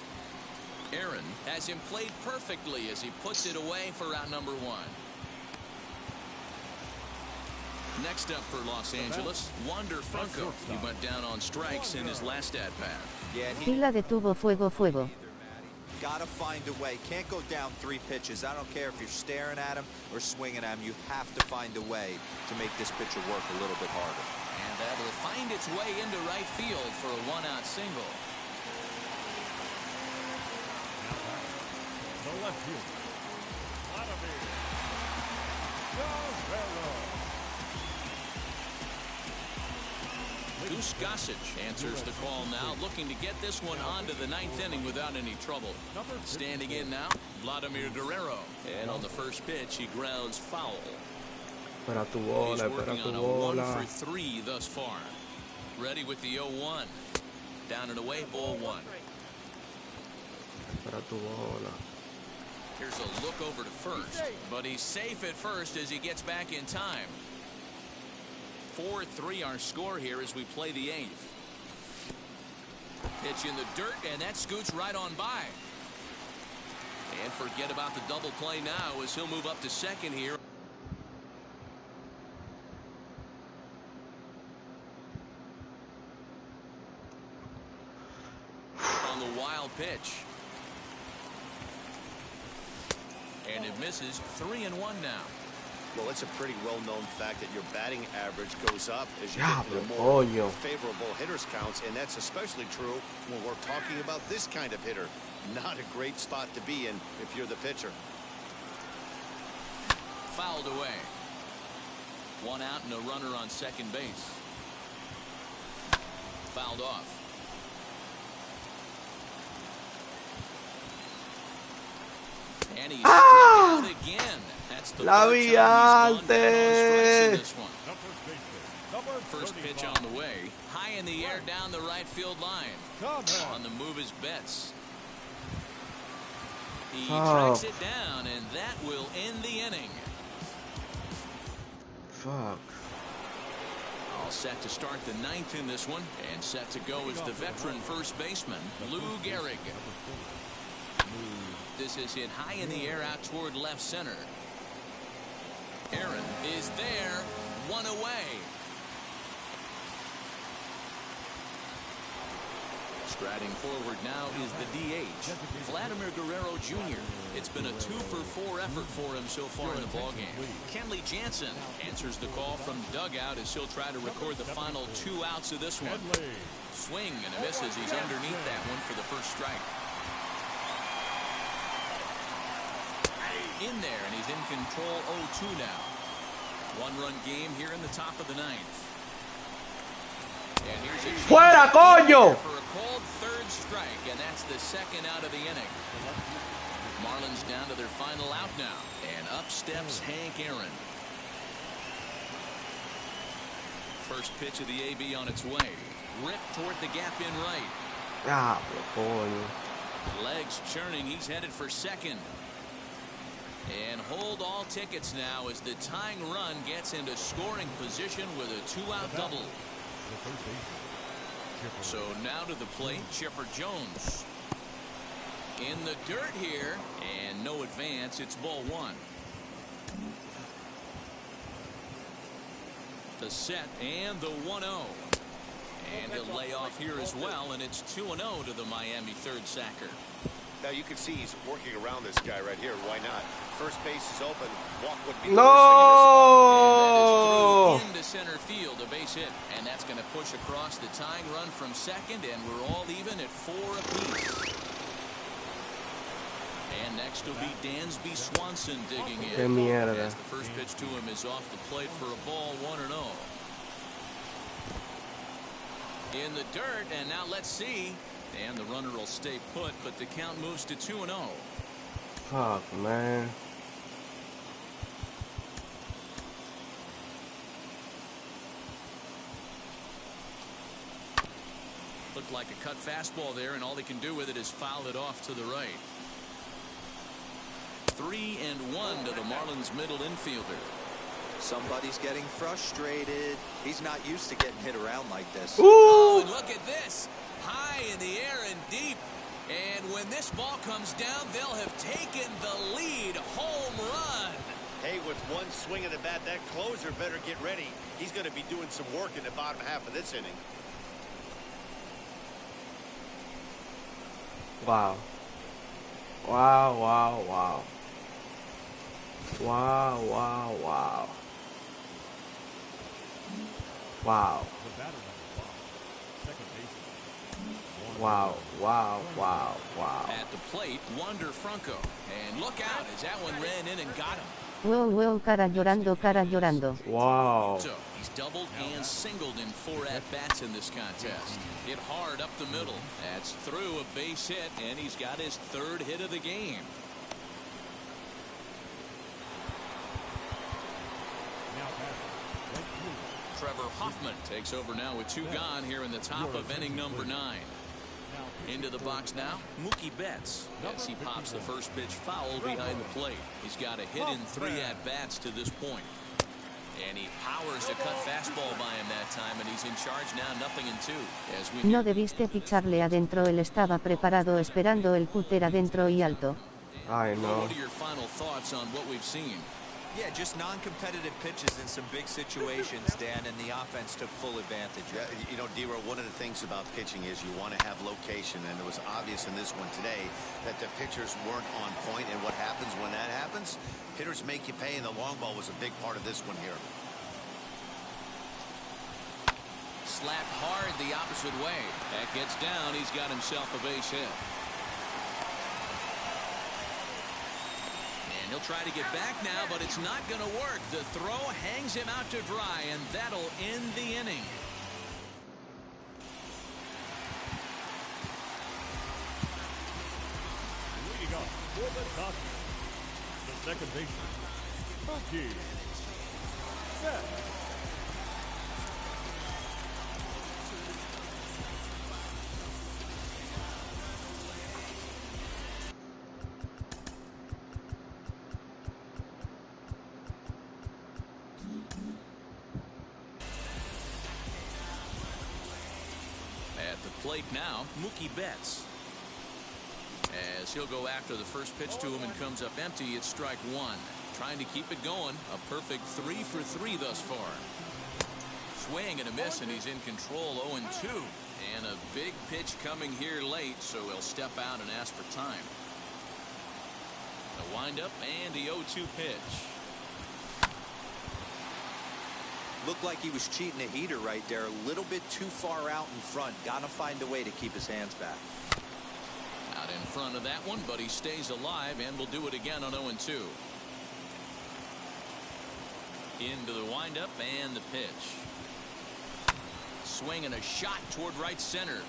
Aaron has him played perfectly as he puts it away for out number 1. Next up for Los Angeles, Wander Franco. He went down on strikes in his last at-bat. Yeah, Fila detuvo fuego fuego. Gotta find a way. Can't go down 3 pitches. I don't care if you're staring at him or swinging at him. You have to find a way to make this pitcher work a little bit harder. And that will find its way into right field for a 1-out single. The left fielder, Vladimir Guerrero. Goose Gossage answers the call now, looking to get this one onto the 9th inning without any trouble. Standing in now, Vladimir Guerrero. And on the first pitch, he grounds foul. Para tu bola, He's working para tu on a bola. 1 for 3 thus far. Ready with the 0-1. Down and away, ball 1. Para tu bola. Here's a look over to first, but he's safe at first as he gets back in time. 4-3 our score here as we play the 8th. Pitch in the dirt, and that scoots right on by. And forget about the double play now as he'll move up to second here. On the wild pitch. And it misses. 3-1 now. Well, it's a pretty well-known fact that your batting average goes up as you Yeah, get the boy, more favorable hitters counts, and that's especially true when we're talking about this kind of hitter. Not a great spot to be in if you're the pitcher. Fouled away. 1 out and a runner on second base. Fouled off. And he's struck out again. That's the La third time he's gone down on strikes in Viante. this one. First pitch on the way. High in the air down the right field line. On the move is Betts. He tracks it down, and that will end the inning. Fuck. All set to start the 9th in this one, and set to go is the veteran first baseman, Lou Gehrig. This is hit high in the air out toward left center. Aaron is there, 1 away. Striding forward now is the DH, Vladimir Guerrero Jr. It's been a 2 for 4 effort for him so far in the ballgame. Kenley Jansen answers the call from dugout as he'll try to record the final 2 outs of this one. Swing and a miss as he's underneath that one for the first strike. In there, and he's in control 0-2 now. 1-run game here in the top of the 9th. And here's a Fuera, coño! for a called 3rd strike, and that's the 2nd out of the inning. Marlins down to their final out now, and up steps Hank Aaron. First pitch of the AB on its way. Ripped toward the gap in right. Ah, coño. Legs churning, he's headed for second. And hold all tickets now as the tying run gets into scoring position with a 2-out double. So now to the plate, Chipper Jones. In the dirt here, and no advance. It's ball 1. The set and the 1-0. And he'll lay off here as well, and it's 2-0 to the Miami 3rd sacker. Now you can see he's working around this guy right here. Why not? First base is open. Walk would be No! And that is through into center field, a base hit, and that's going to push across the tying run from second, and we're all even at 4 apiece. And next will be Dansby Swanson digging in. Qué mierda. As the first pitch to him is off the plate for a ball 1-0. In the dirt, and now let's see. And the runner will stay put, but the count moves to 2-0. Fuck, man. Looked like a cut fastball there, and all they can do with it is foul it off to the right. 3-1 to the Marlins middle infielder. Somebody's getting frustrated. He's not used to getting hit around like this. Oh, and look at this. High in the air and deep. And when this ball comes down, they'll have taken the lead. Home run. Hey, with one swing of the bat, that closer better get ready. He's going to be doing some work in the bottom half of this inning. Wow. Wow, wow, wow. Wow, wow, wow. Wow. Wow, wow, wow, wow. At the plate, Wander Franco. And look out as that one ran in and got him. Wow, wow, cara llorando, cara llorando. Wow. So he's doubled and singled in 4 at-bats in this contest. Hit hard up the middle. That's through a base hit, and he's got his 3rd hit of the game. Trevor Hoffman takes over now with 2 gone here in the top of inning number 9. Into the box now, Mookie Betts, as he pops the first pitch foul behind the plate. He's got a hit in 3 at-bats to this point. And he powers a cut fastball by him that time, and he's in charge now, 0-2. As we No debiste picharle adentro, él estaba preparado esperando el cúter adentro y alto. I know. What are your final thoughts on what we've seen? Yeah, just non-competitive pitches in some big situations, Dan, and the offense took full advantage. Yeah, you know, D-Row, one of the things about pitching is you want to have location, and it was obvious in this one today that the pitchers weren't on point, and what happens when that happens? Hitters make you pay, and the long ball was a big part of this one here. Slapped hard the opposite way. That gets down. He's got himself a base hit. And he'll try to get back now, but it's not going to work. The throw hangs him out to dry, and that'll end the inning. Leading up for the Dodgers, the second baseman, Mookie Betts. At the plate now, Mookie Betts. As he'll go after the first pitch to him and comes up empty, it's strike 1. Trying to keep it going. A perfect 3 for 3 thus far. Swing and a miss, and he's in control, 0-2. And a big pitch coming here late, so he'll step out and ask for time. A windup and the 0-2 pitch. Looked like he was cheating a heater right there. A little bit too far out in front. Got to find a way to keep his hands back. Out in front of that one, but he stays alive and will do it again on 0-2. Into the windup and the pitch. Swing and a shot toward right center.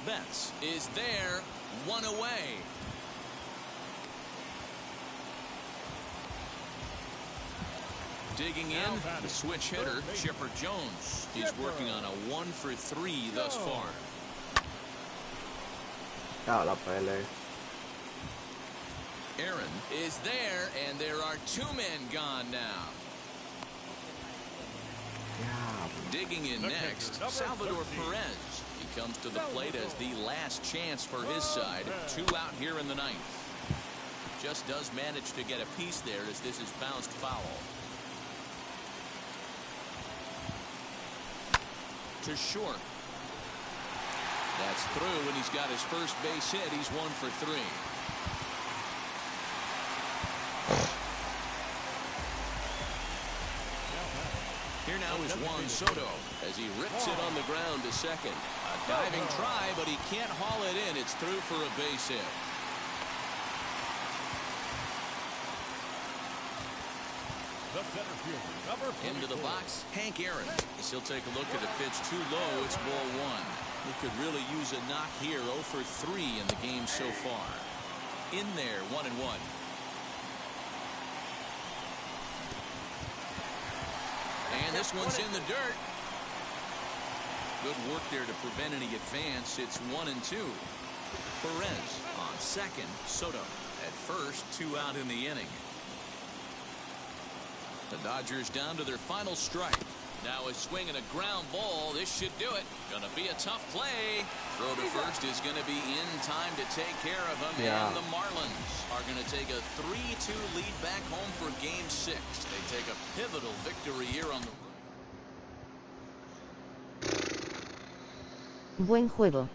Betts is there, 1 away. Digging in, the switch hitter, Chipper Jones. He's working on a 1 for 3 thus far. Ya la pelea. Aaron is there, and there are 2 men gone now. Digging in next, Salvador Perez. He comes to the plate as the last chance for his side. 2 out here in the 9th. Just does manage to get a piece there as this is bounced foul. To short. That's through, and he's got his first base hit. He's 1 for 3. Here now is Juan Soto as he rips it on the ground to second. A diving try, but he can't haul it in. It's through for a base hit. The center fielder, number 44. Into the box, Hank Aaron. As he'll take a look at the pitch too low. It's ball 1. He could really use a knock here. 0 for 3 in the game so far. In there, 1-1. And this one's in the dirt. Good work there to prevent any advance. It's 1-2. Perez on second. Soto at first. 2 out in the inning. The Dodgers down to their final strike. Now a swing and a ground ball. This should do it. Gonna be a tough play. Throw to first is gonna be in time to take care of him. Yeah. And the Marlins are gonna take a 3-2 lead back home for Game 6. They take a pivotal victory here on the road. Buen juego.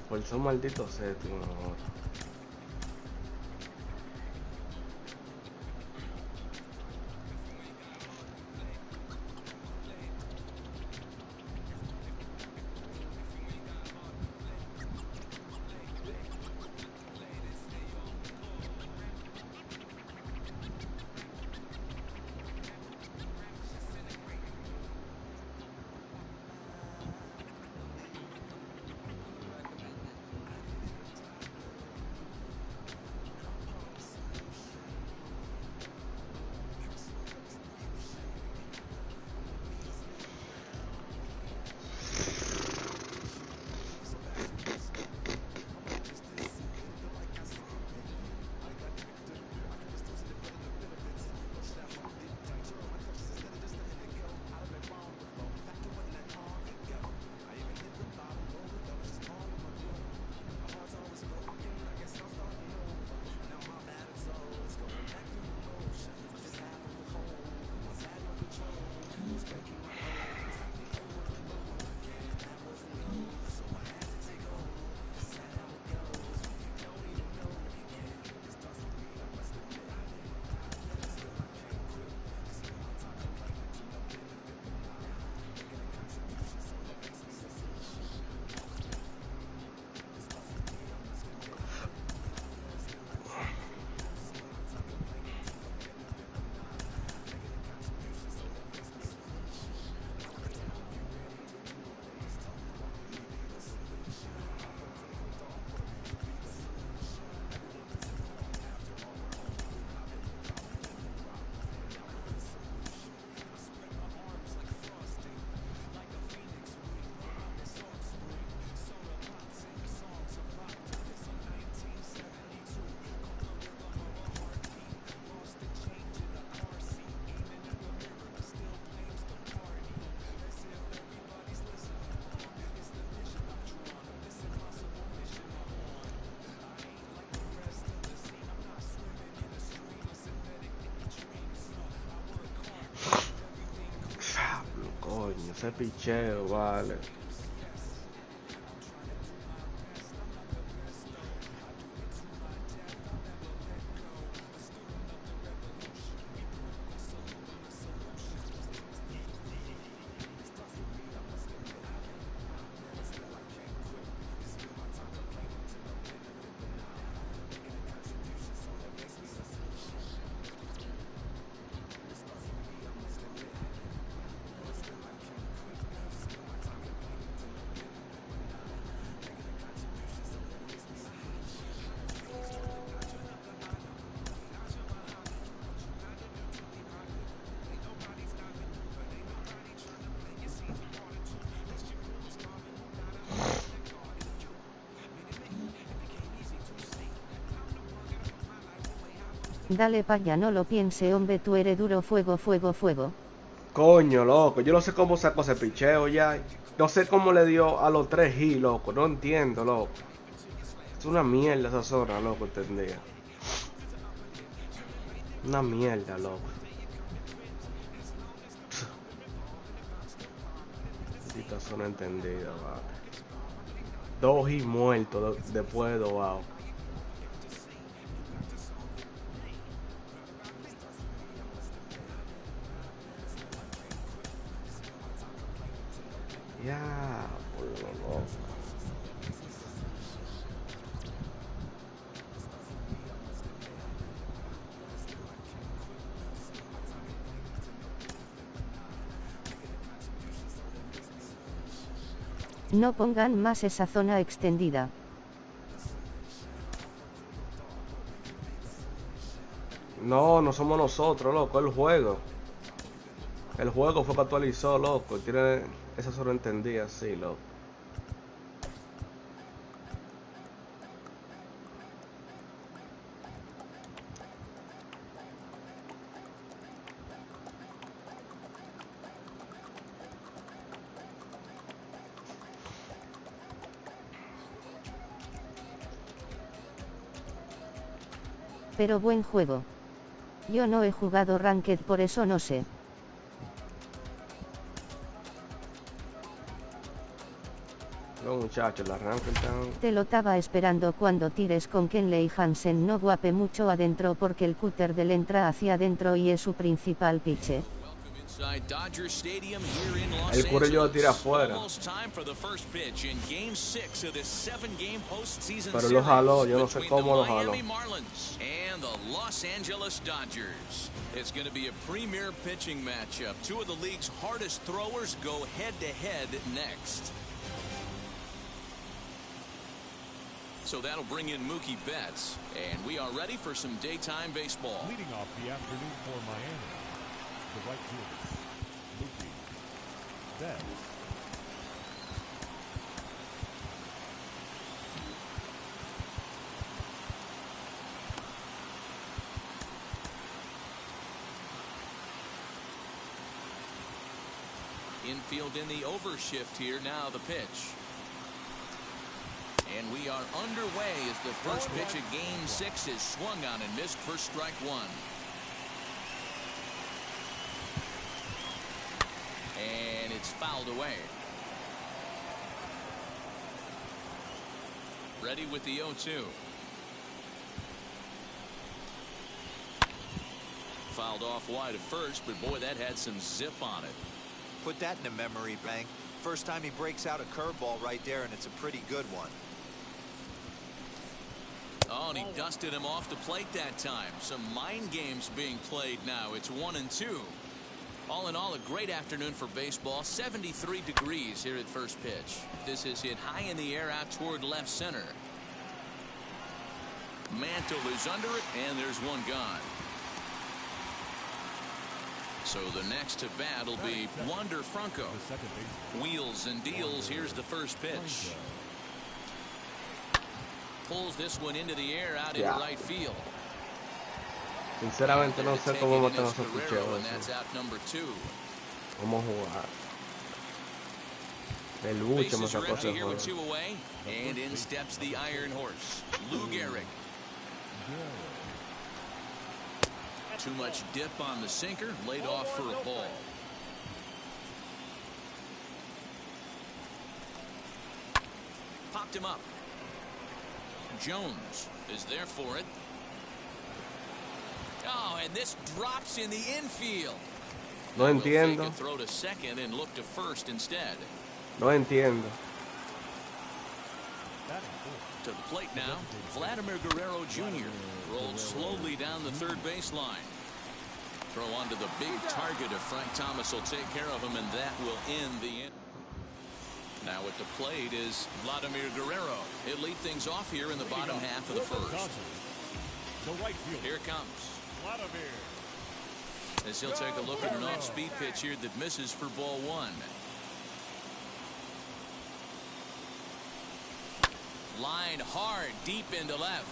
Forzó un maldito séptimo ahora. Coño, ese picheo, vale. Dale pa' allá, no lo piense, hombre, tú eres duro, fuego, fuego, fuego. Coño, loco, yo no sé cómo sacó ese picheo ya. No sé cómo le dio a los 3 hits, loco. No entiendo, loco. Es una mierda esa zona, loco, entendía. Una mierda, loco. Esta zona entendida, vale. 2 hits muertos después de 2 outs. Ya, por lo loco. No pongan más esa zona extendida. No, no somos nosotros, loco, el juego. El juego fue que actualizó, loco. Tiene esa sobreentendida, sí, loco. pero buen juego. Yo no he jugado Ranked, por eso no sé. Los muchachos, la Ranked están... Te lo estaba esperando cuando tires con Kenley Hansen, no guape mucho adentro porque el cúter del entra hacia adentro y es su principal piche. El cura yo lo tira afuera. Pero lo jaló, yo no sé cómo lo jaló. It's going to be a premier pitching matchup. Two of the league's hardest throwers go head-to-head next. So that'll bring in Mookie Betts, and we are ready for some daytime baseball. Leading off the afternoon for Miami, the right fielder, Mookie Betts. Infield in the overshift here. Now the pitch. And we are underway as the first pitch of Game 6 is swung on and missed for strike one. And it's fouled away. Ready with the 0-2. Fouled off wide at first, but boy, that had some zip on it. Put that in a memory bank. First time he breaks out a curveball right there, and it's a pretty good one. Oh, and he dusted him off the plate that time. Some mind games being played now. It's 1-2. All in all, a great afternoon for baseball. 73 degrees here at first pitch. This is hit high in the air out toward left center. Mantle is under it, and there's one gone. So the next to bat will be Wander Franco. Wheels and deals. Here's the first pitch. Pulls this one into the air out into right field. Sinceramente no sé cómo matan a esos picheos. Vamos a jugar. El buche me sacó ese juego. And in steps the Iron Horse, Lou Gehrig. Too much dip on the sinker, laid off for a ball. Popped him up. Jones is there for it. Oh, and this drops in the infield. No entiendo. Throw to second and look to first instead. No entiendo. To the plate now, Vladimir Guerrero Jr. rolled slowly down the third baseline. Throw onto the big target if Frank Thomas will take care of him, and that will end the inning. Now at the plate is Vladimir Guerrero. He'll lead things off here in the bottom half of the first. Here it comes. As he'll take a look at an off-speed pitch here that misses for ball one. Line hard deep into left.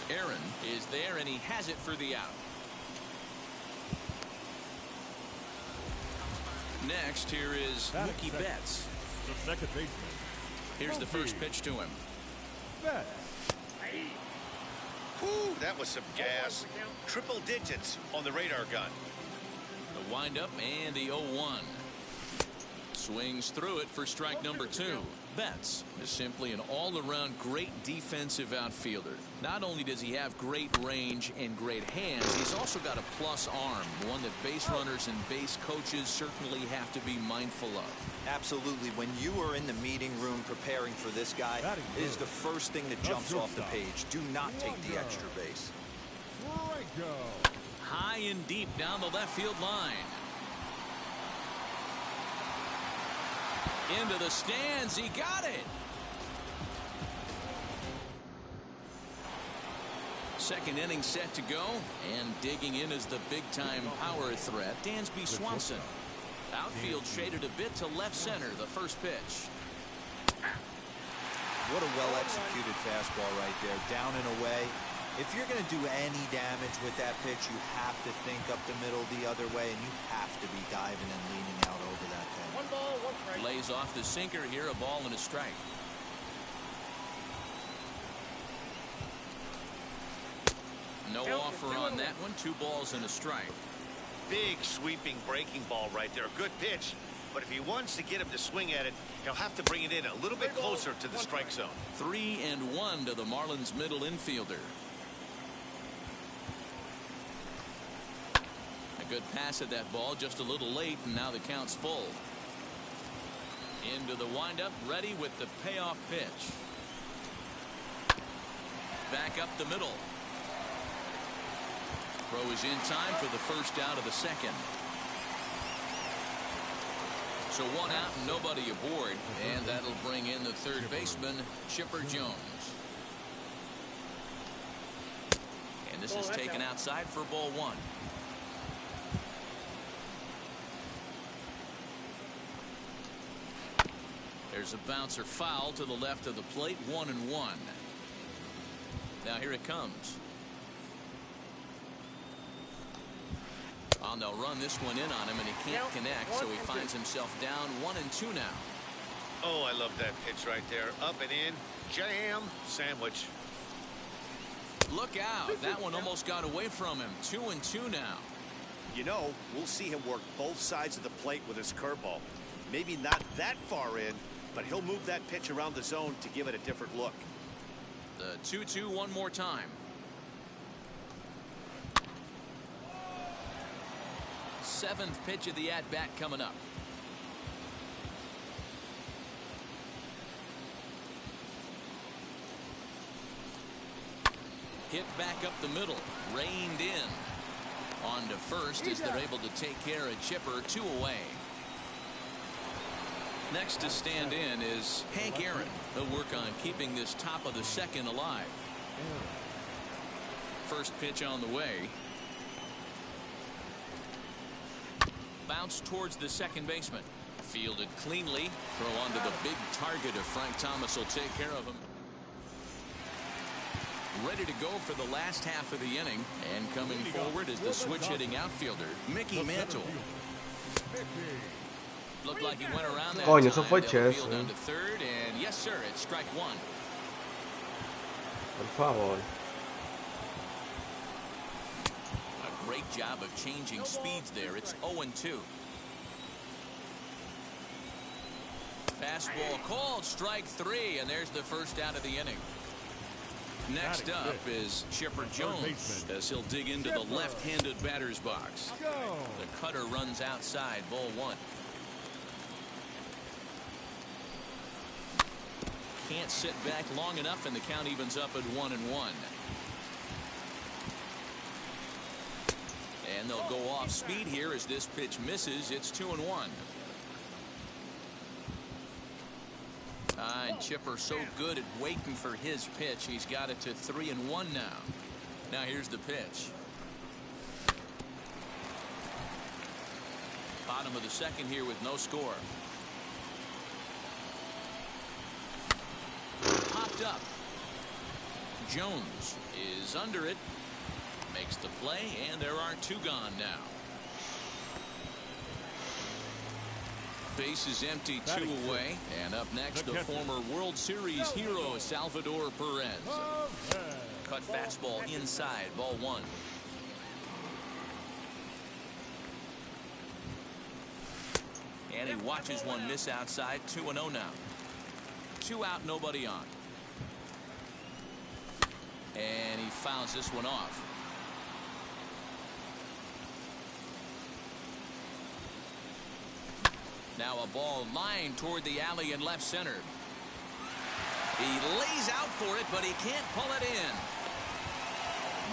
Aaron is there, and he has it for the out. Next, here is Mookie Betts. The second baseman. Here's the first pitch to him. Whew, that was some gas. Triple digits on the radar gun. The windup and the 0-1. Swings through it for strike number two. Betts is simply an all-around great defensive outfielder. Not only does he have great range and great hands, he's also got a plus arm, one that base runners and base coaches certainly have to be mindful of. Absolutely. When you are in the meeting room preparing for this guy, it is the first thing that jumps off the page. Do not take the extra base. High and deep down the left field line. Into the stands. He got it. Second inning set to go, and digging in is the big-time power threat, Dansby Swanson. Outfield shaded a bit to left center, the first pitch. What a well-executed fastball right there, down and away. If you're going to do any damage with that pitch, you have to think up the middle the other way, and you have to be diving and leaning out over that thing. One ball, one strike. Lays off the sinker here, a ball and a strike. No offer on that one. 2 balls and a strike. Big sweeping breaking ball right there. A good pitch. But if he wants to get him to swing at it, he'll have to bring it in a little bit closer to the strike zone. 3-1 to the Marlins middle infielder. A good pass at that ball, just a little late, and now the count's full. Into the windup, ready with the payoff pitch. Back up the middle. Throw is in time for the first out of the second. So 1 out and nobody aboard, and that'll bring in the third baseman, Chipper Jones. And this is taken outside for ball 1. There's a bouncer foul to the left of the plate. 1-1. Now here it comes. They'll run this one in on him, and he can't connect, so he finds himself down 1-2 now. Oh, I love that pitch right there. Up and in, jam, sandwich. Look out. That one almost got away from him. 2-2 now. You know, we'll see him work both sides of the plate with his curveball. Maybe not that far in, but he'll move that pitch around the zone to give it a different look. The 2-2 one more time. 7th pitch of the at-bat coming up. Hit back up the middle, reined in. On to first as they're able to take care of Chipper. 2 away. Next to stand in is Hank Aaron. He'll work on keeping this top of the second alive. First pitch on the way. Bounce towards the second baseman. Fielded cleanly. Throw onto the big target of Frank Thomas will take care of him. Ready to go for the last half of the inning. And coming forward is the switch-hitting outfielder, Mickey Mantle. Looked like he went around that Coño, time. eso fue They'll chess. field on to third, and yes, sir, it's strike 1. Por favor. A great job of changing speeds there. It's 0-2. Fastball called, strike 3, and there's the first out of the inning. Next up is Chipper Jones as he'll dig into the left-handed batter's box. The cutter runs outside, ball 1. Can't sit back long enough, and the count evens up at 1-1. And they'll go off speed here as this pitch misses. It's 2-1. And Chipper so good at waiting for his pitch. He's got it to 3-1 now. Now here's the pitch. Bottom of the second here with no score. Popped up. Jones is under it. Makes the play, and there are 2 gone now. Base is empty, 2 away. And up next, the former World Series hero, Salvador Perez. Cut fastball inside, ball 1. And he watches one miss outside, 2-0 now. 2 out, nobody on. And he fouls this one off. Now a ball lined toward the alley in left center. He lays out for it, but he can't pull it in.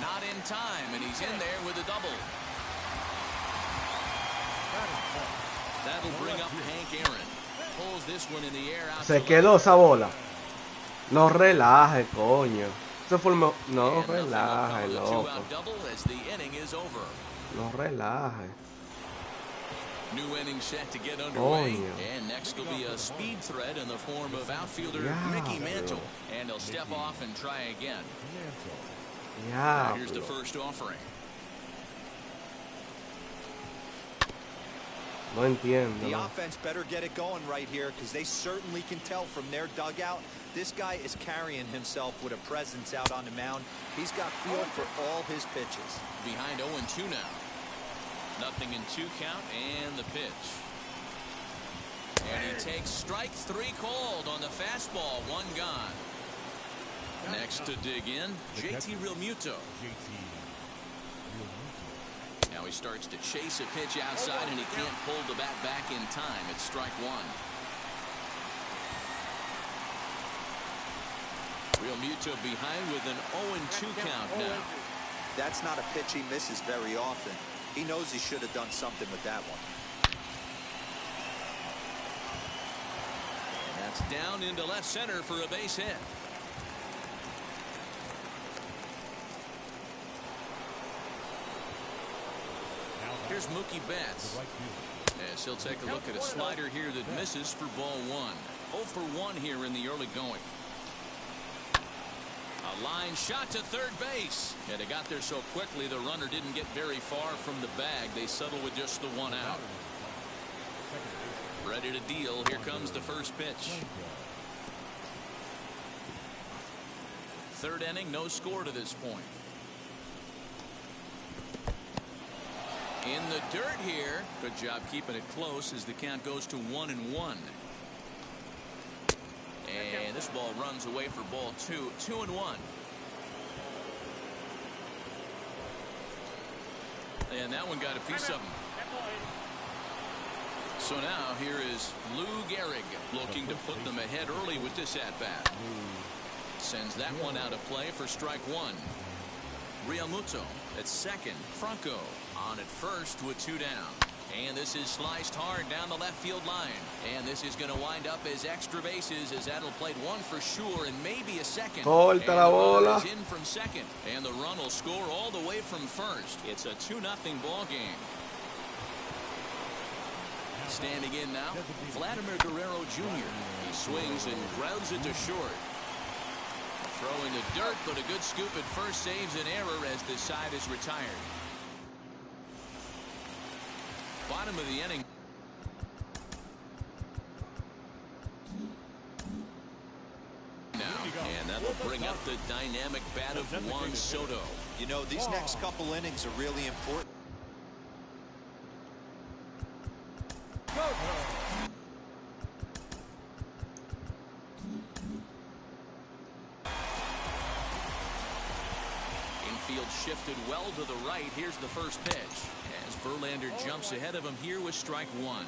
Not in time, and he's in there with a double. That'll bring up Hank Aaron. Pulls this one in the air out. Se quedó esa bola. No relaje, coño. Eso fue no relaje, loco. No relaje. New inning set to get underway. And next will be a speed threat in the form of outfielder Mickey Mantle. And he'll step off and try again. Now here's the first offering. No entiendo. The No. offense better get it going right here because they certainly can tell from their dugout. This guy is carrying himself with a presence out on the mound. He's got feel for all his pitches. Behind 0-2 now. Nothing in 2 count and the pitch. And he takes strike 3 called on the fastball. 1 gone. Next to dig in, JT Realmuto. Now he starts to chase a pitch outside and he can't pull the bat back in time. It's strike 1. Realmuto behind with an 0-2 count now. That's not a pitch he misses very often. He knows he should have done something with that one. And that's down into left center for a base hit. Here's Mookie Betts. As he'll take a look at a slider here that misses for ball 1. 0 for 1 here in the early going. A line shot to third base. And it got there so quickly the runner didn't get very far from the bag. They settle with just the 1 out. Ready to deal. Here comes the first pitch. Third inning, no score to this point. In the dirt here. Good job keeping it close as the count goes to 1-1. And this ball runs away for ball 2. 2-1. And that one got a piece of him. So now here is Lou Gehrig looking to put them ahead early with this at-bat. Sends that one out of play for strike 1. Realmuto at second. Franco on at first with 2 down. And this is sliced hard down the left field line. And this is going to wind up as extra bases as that'll play 1 for sure and maybe a second. Corta la bola. In from second. And the run will score all the way from first. It's a 2-0 ball game. Standing in now, Vladimir Guerrero Jr. He swings and grounds it to short. Throw in the dirt, but a good scoop at first saves an error as this side is retired. Bottom of the inning. Now, and that'll bring up the dynamic bat of Juan Soto. You know, these next couple innings are really important. Infield shifted well to the right. Here's the first pitch as Verlander jumps ahead of him here with strike 1.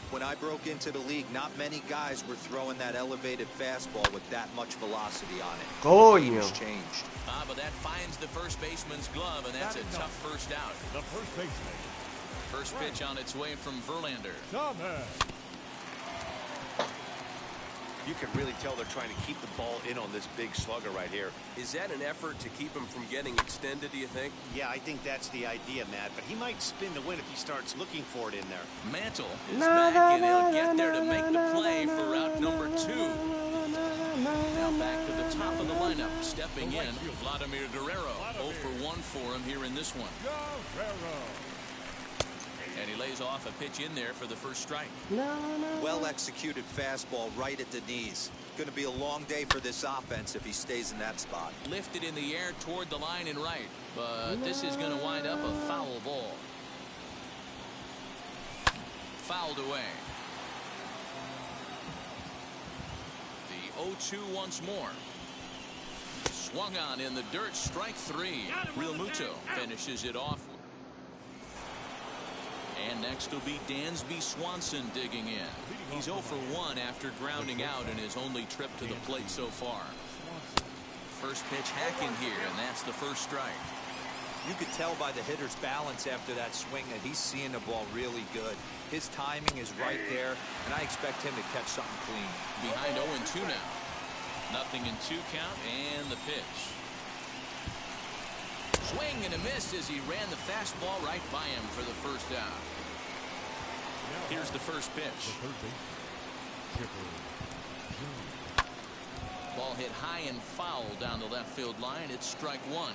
When I broke into the league, not many guys were throwing that elevated fastball with that much velocity on it. Coño. It's changed. But that finds the first baseman's glove, and that's a tough first out. The first baseman. First pitch on its way from Verlander. You can really tell they're trying to keep the ball in on this big slugger right here. Is that an effort to keep him from getting extended, do you think? Yeah, I think that's the idea, Matt. But he might spin to win if he starts looking for it in there. Mantle is back, and he'll get there to make the play for route number 2. Now back to the top of the lineup. Stepping in, Vladimir Guerrero. 0 for 1 for him here in this one. And he lays off a pitch in there for the first strike. Well executed fastball right at the knees. Going to be a long day for this offense if he stays in that spot. Lifted in the air toward the line and right. But this is going to wind up a foul ball. Fouled away. The 0-2 once more. Swung on in the dirt. Strike 3. Realmuto finishes it off. And next will be Dansby Swanson digging in. He's 0 for 1 after grounding out in his only trip to the plate so far. First pitch hacking here, and that's the first strike. You could tell by the hitter's balance after that swing that he's seeing the ball really good. His timing is right there, and I expect him to catch something clean. Behind 0-2 now. Nothing in 2 count, and the pitch. Swing and a miss as he ran the fastball right by him for the first out. Here's the first pitch. Ball hit high and foul down the left field line. It's strike 1.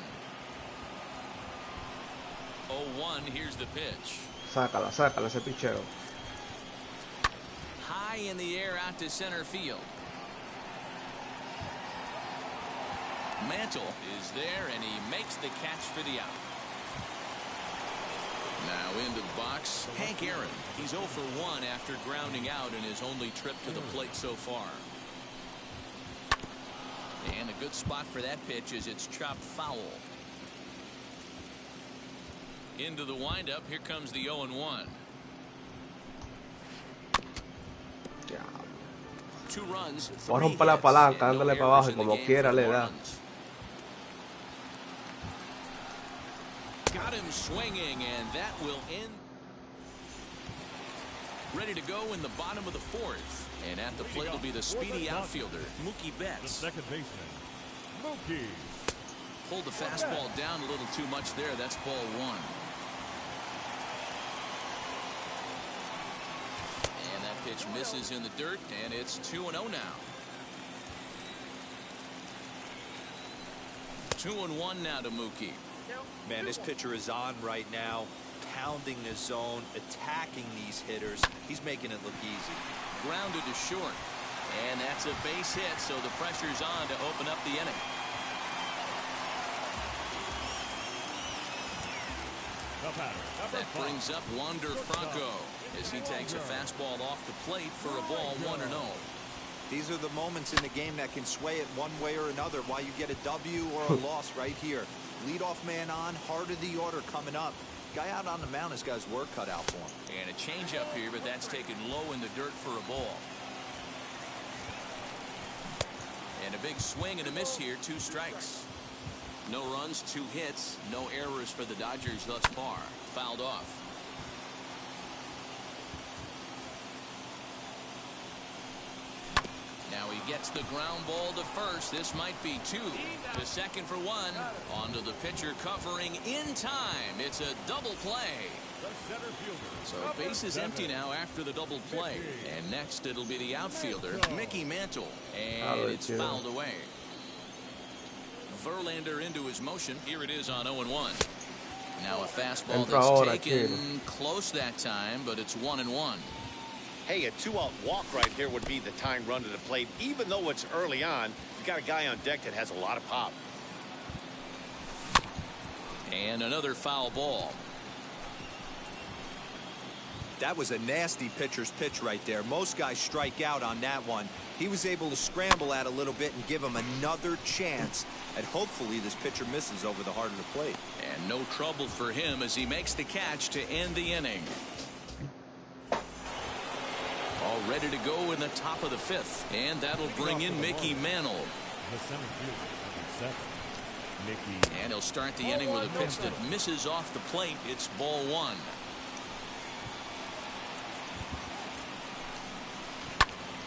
0-1. Here's the pitch. Sácala ese picheo. high in the air out to center field. Mantle is there, and he makes the catch for the out. Now into the box, Hank Aaron. He's 0 for 1 after grounding out in his only trip to the plate so far. And a good spot for that pitch as it's chopped foul. Into the windup, here comes the 0-1. 2 runs, 3 romper la palanca, hits, dándole no para abajo y errors in the como game quiera for le the da. Marlins. Got him swinging, and that will end. Ready to go in the bottom of the 4th. And at the plate will be the speedy outfielder, Mookie The Betts. second baseman, Mookie. Pulled the fastball down a little too much there. That's ball 1. And that pitch misses in the dirt, and it's 2-0 now. 2-1 now to Mookie. Man, this pitcher is on right now, pounding the zone, attacking these hitters. He's making it look easy. Grounded to short, and that's a base hit, so the pressure's on to open up the inning. That brings up Wander Franco as he takes a fastball off the plate for a ball 1-0. These are the moments in the game that can sway it one way or another, why you get a W or a loss right here. Leadoff man on, heart of the order coming up. Guy out on the mound has got his work cut out for him. And a changeup here, but that's taken low in the dirt for a ball. And a big swing and a miss here, 2 strikes. No runs, 2 hits, no errors for the Dodgers thus far. Fouled off. Now he gets the ground ball to first. This might be 2. The second for 1. Onto the pitcher covering in time. It's a double play. So base is empty now after the double play. And next it'll be the outfielder, Mickey Mantle. And it's fouled away. Verlander into his motion. Here it is on 0-1. Now a fastball that's taken close that time, but it's 1-1. Hey, a 2-out walk right here would be the tying run to the plate. Even though it's early on, you got a guy on deck that has a lot of pop. And another foul ball. That was a nasty pitcher's pitch right there. Most guys strike out on that one. He was able to scramble at a little bit and give him another chance. And hopefully this pitcher misses over the heart of the plate. And no trouble for him as he makes the catch to end the inning. All ready to go in the top of the 5th. And that'll bring in Mickey Mantle. The center fielder, number 7, Mickey. And he'll start the inning with a pitch that misses off the plate. It's ball 1.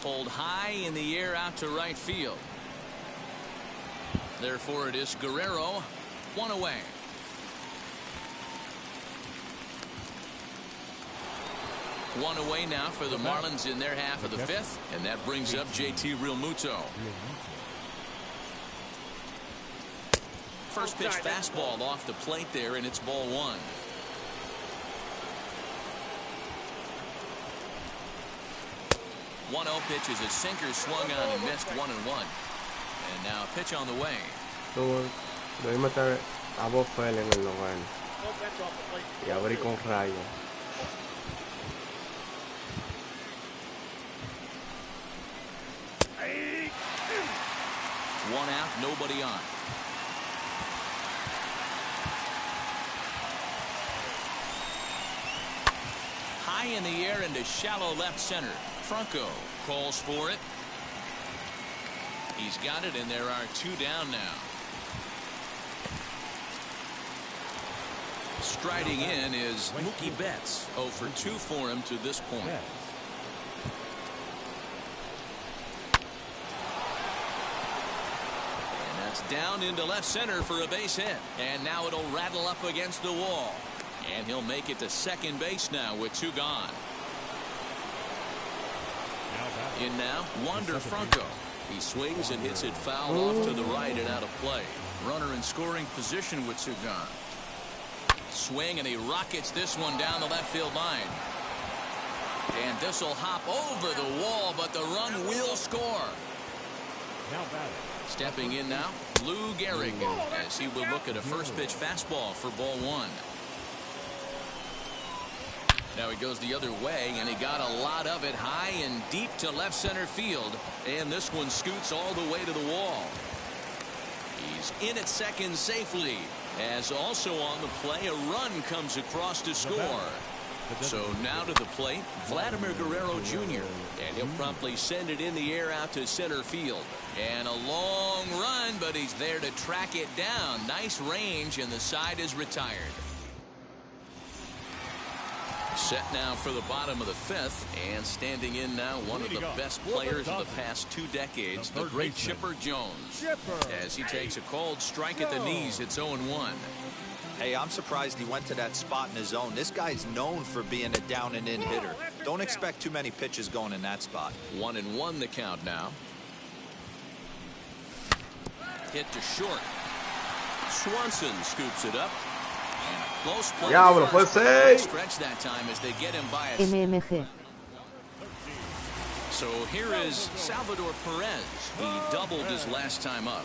Pulled high in the air out to right field. Therefore it is Guerrero. 1 away. One away now for the Marlins in their half of the 5th, and that brings up JT Realmuto. First pitch fastball off the plate there, and it's ball 1. One 0 pitch is a sinker swung on and missed 1-1. And now a pitch on the way. Debí meter a Bob Fell en el lugar y abrir con rayo. One out, nobody on. High in the air into shallow left center. Franco calls for it. He's got it, and there are 2 down now. Striding in is Mookie Betts. 0 for 2 for him to this point. Down into left center for a base hit, and now it'll rattle up against the wall, and he'll make it to second base now with 2 gone. In now Wander Franco. He swings and hits it foul off to the right and out of play. Runner in scoring position with 2 gone. Swing, and he rockets this one down the left field line. And this will hop over the wall, but the run will score. Now batting. Stepping in now, Lou Gehrig, as he will look at a first pitch fastball for ball one. Now he goes the other way, and he got a lot of it high and deep to left center field. And this one scoots all the way to the wall. He's in at second safely, as also on the play, a run comes across to score. So now to the plate, Vladimir Guerrero Jr., and he'll promptly send it in the air out to center field. And a long run, but he's there to track it down. Nice range, and the side is retired. Set now for the bottom of the fifth, and standing in now one of the best players of the past 2 decades, the great Chipper Jones. As he takes a cold strike at the knees, it's 0-1. Hey, I'm surprised he went to that spot in his zone. This guy's known for being a down and in hitter. Don't expect too many pitches going in that spot. 1-1 the count now. Hit to short. Swanson scoops it up. And a close play. Diablo, puede ser. Stretch that time as they get him by a... MMG. So here is Salvador Perez. He doubled his last time up.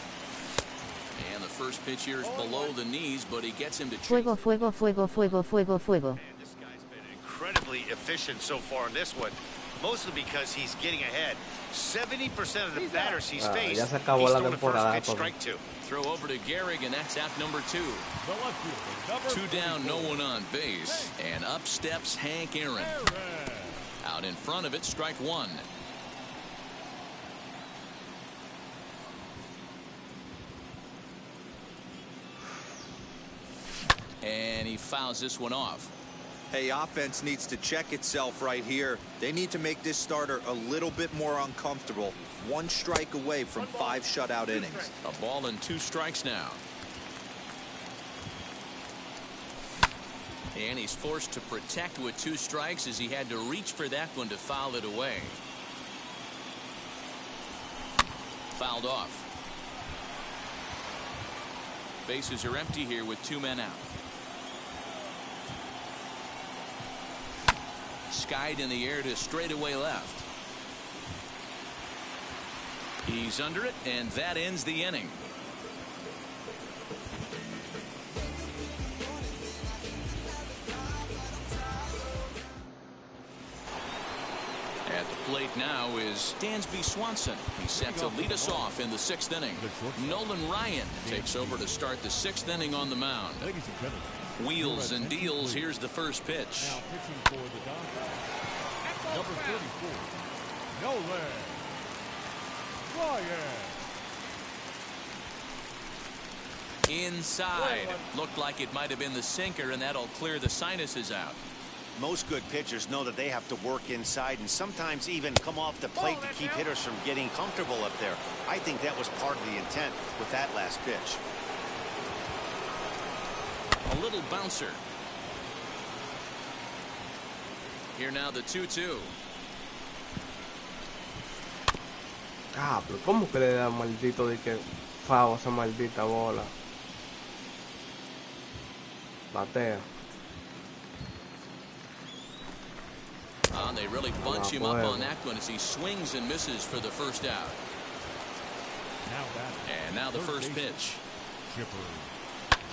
And the first pitch here is below the knees, but he gets him to... Fuego, fuego, fuego, fuego, fuego, fuego. This guy's been incredibly efficient so far in this one, mostly because he's getting ahead. 70% of the batters he's faced, ya se acabó he's la thrown a temporada, first pitch strike to. Throw over to Gehrig, and that's out number 2. 2 down, no one on base. And up steps Hank Aaron. Out in front of it, strike 1. And he fouls this one off. Hey, offense needs to check itself right here. They need to make this starter a little bit more uncomfortable. 1 strike away from 5 shutout innings. A ball and 2 strikes now. And he's forced to protect with 2 strikes as he had to reach for that one to foul it away. Fouled off. Bases are empty here with 2 men out. Skied in the air to straightaway left. He's under it, and that ends the inning. At the plate now is Dansby Swanson. He's set to lead us off in the 6th inning. Nolan Ryan takes over to start the 6th inning on the mound. Ladies and gentlemen, Wheels and deals. Here's the first pitch. now pitching for the Dodgers, number 34, Nolan Ryan. Inside. Looked like it might have been the sinker, and that'll clear the sinuses out. Most good pitchers know that they have to work inside and sometimes even come off the plate to keep hitters from getting comfortable up there. I think that was part of the intent with that last pitch. A little bouncer. Here now the 2-2. Ah, pero ¿cómo que le da maldito de que fao esa maldita bola? Batea. They really bunch him up on that one as he swings and misses for the first out. And now the first pitch. Chipper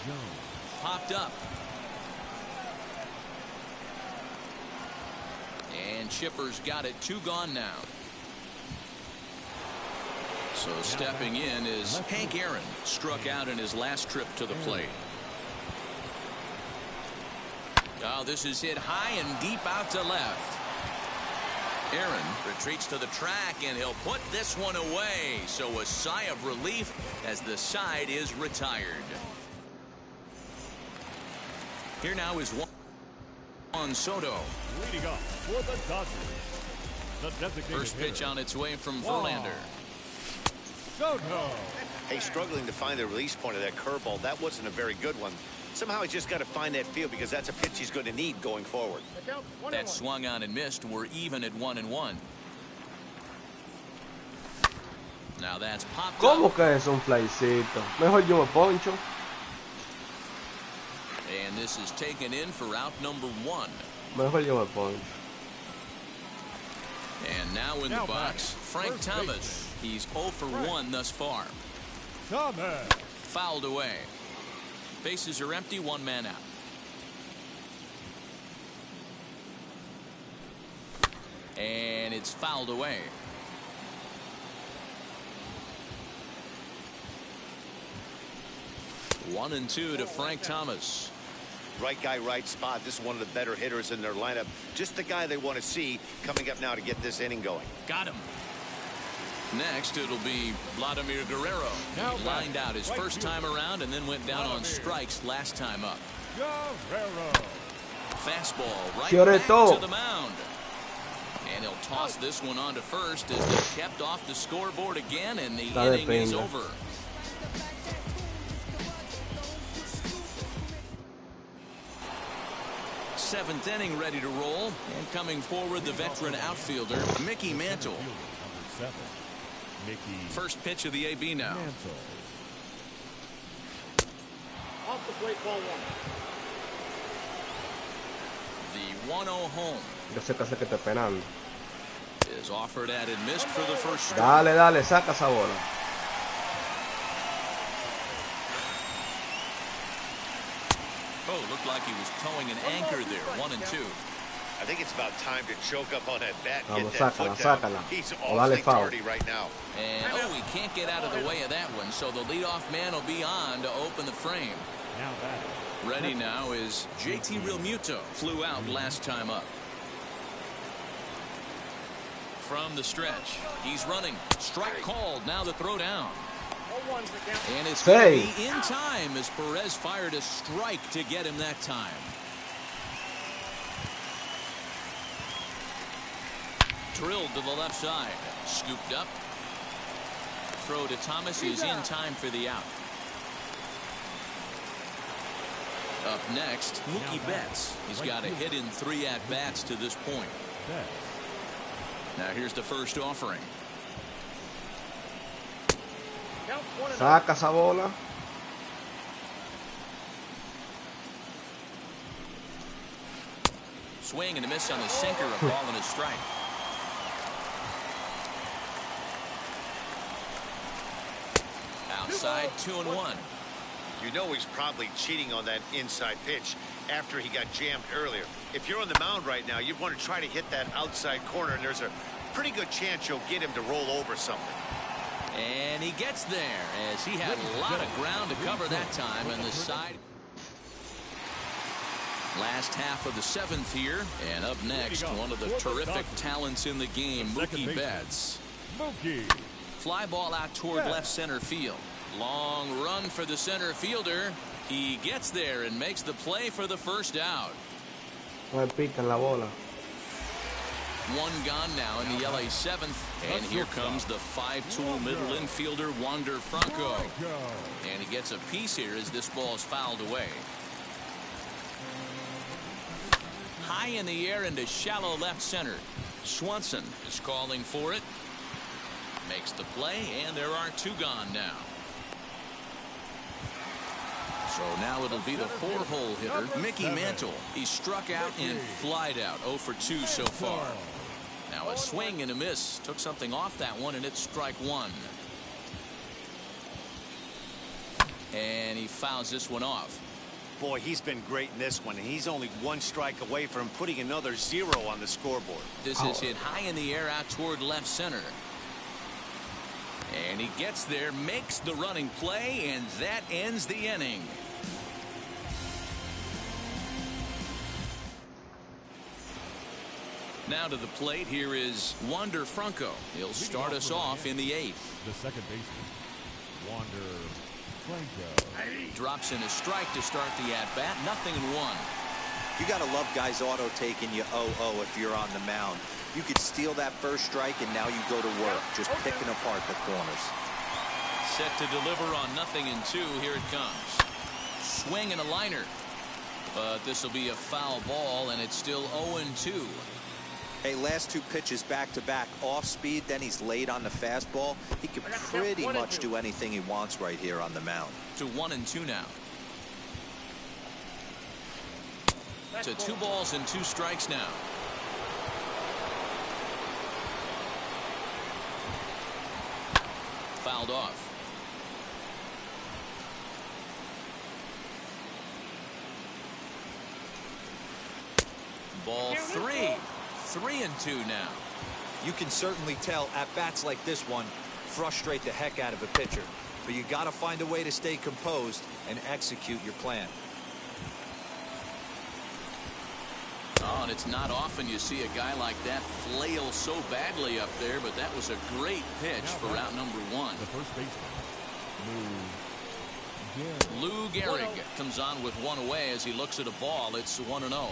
Jones. Popped up. And Chipper's got it. 2 gone now. So stepping in is Hank Aaron. Struck out in his last trip to the plate. Oh, this is hit high and deep out to left. Aaron retreats to the track, and he'll put this one away. So a sigh of relief as the side is retired. Here now is Juan Soto. Leading up for the Dodgers, the designated First pitch hitter, on its way from Verlander. Soto. Hey, struggling to find the release point of that curveball. That wasn't a very good one. Somehow he's just got to find that feel because that's a pitch he's going to need going forward. That swung on and missed. We're even at 1-1. Now that's popped ¿Cómo up. que es un flycito? Mejor yo me poncho. And this is taken in for out number 1. Mejor yo me poncho. And now in the box, Frank Thomas. He's 0 for 1 thus far. Fouled away. Bases are empty, 1 man out. And it's fouled away. One and 2 to Frank Thomas. Right guy, right spot. This is one of the better hitters in their lineup. Just the guy they want to see coming up now to get this inning going. Got him. Next, it'll be Vladimir Guerrero. He lined out his first time around and then went down on strikes last time up. Guerrero. Fastball right Fiore back to. to the mound. And he'll toss this one on to first as they kept off the scoreboard again, and the inning is over. Seventh inning ready to roll, and coming forward the veteran outfielder Mickey Mantle. Number 7. Mickey First pitch of the AB now. Mantle. Off the plate, ball 1. The 1-0 home Yo sé que hace que te penando. is offered at and missed for the first strike. Dale, dale, saca esa bola. Oh, looked like he was towing an anchor there. 1 and 2. I think it's about time to choke up on that bat and Vamos, get that sácala, foot down. sácala. He's O dale awfully foul. tardy right now. And he can't get out of the way of that one, so the leadoff man will be on to open the frame. Now that. Ready now is JT Realmuto. Flew out last time up. From the stretch, he's running. Strike called. Now the throw down. And it's going to be in time as Perez fired a strike to get him that time. Drilled to the left side. Scooped up. Throw to Thomas is in time for the out. Up next, Mookie Betts. He's got a hit in 3 at-bats to this point. Now here's the first offering. Saca esa bola. Swing and a miss on the sinker, a ball and a strike. Outside, 2-1. You know he's probably cheating on that inside pitch after he got jammed earlier. If you're on the mound right now, you'd want to try to hit that outside corner, and there's a pretty good chance you'll get him to roll over something. And he gets there as he had a lot of ground to cover that time on the side. Last half of the 7th here, and up next, one of the terrific talents in the game, Mookie Betts. Fly ball out toward left center field. Long run for the center fielder. He gets there and makes the play for the first out. No me pican la bola. 1 gone now in the LA 7th. And here comes the 5-tool middle infielder, Wander Franco. And he gets a piece here as this ball is fouled away. High in the air into shallow left center. Swanson is calling for it. Makes the play, and there are 2 gone now. So now it'll be the 4-hole hitter, Mickey Mantle. He struck out and flied out. 0 for 2 so far. Now a swing and a miss. Took something off that one, and it's strike 1. And he fouls this one off. Boy, he's been great in this one, and he's only 1 strike away from putting another 0 on the scoreboard. This is hit high in the air out toward left center. And he gets there, makes the running play, and that ends the inning. Now to the plate, here is Wander Franco. He'll start us off in the 8th. The second baseman, Wander Franco. Drops in a strike to start the at-bat. 0-1. You got to love guys auto-taking you 0-0 if you're on the mound. You could steal that first strike, and now you go to work, just picking apart the corners. Set to deliver on 0-2. Here it comes. Swing and a liner. But this will be a foul ball, and it's still 0-2. Hey, last 2 pitches back-to-back, off speed, then he's late on the fastball. He can pretty much do anything he wants right here on the mound. To 1-2 now. To 2 balls and 2 strikes now. fouled off. Ball 3. 3-2 now. You can certainly tell at bats like this one frustrate the heck out of a pitcher. But you got to find a way to stay composed and execute your plan. Oh, and it's not often you see a guy like that flail so badly up there, but that was a great pitch for out number 1. The first baseman, Lou Gehrig comes on with one away as he looks at a ball. It's 1-0.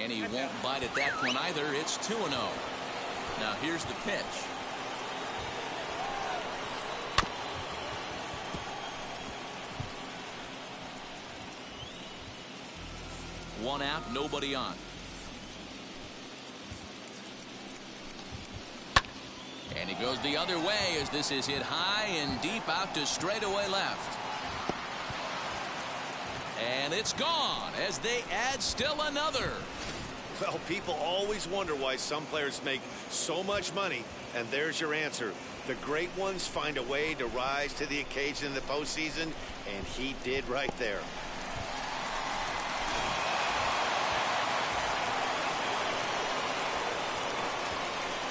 And he won't bite at that one either. It's 2-0. Now here's the pitch. One out, nobody on. And he goes the other way as this is hit high and deep out to straightaway left. And it's gone as they add still another. Well, people always wonder why some players make so much money, and there's your answer. The great ones find a way to rise to the occasion in the postseason, and he did right there.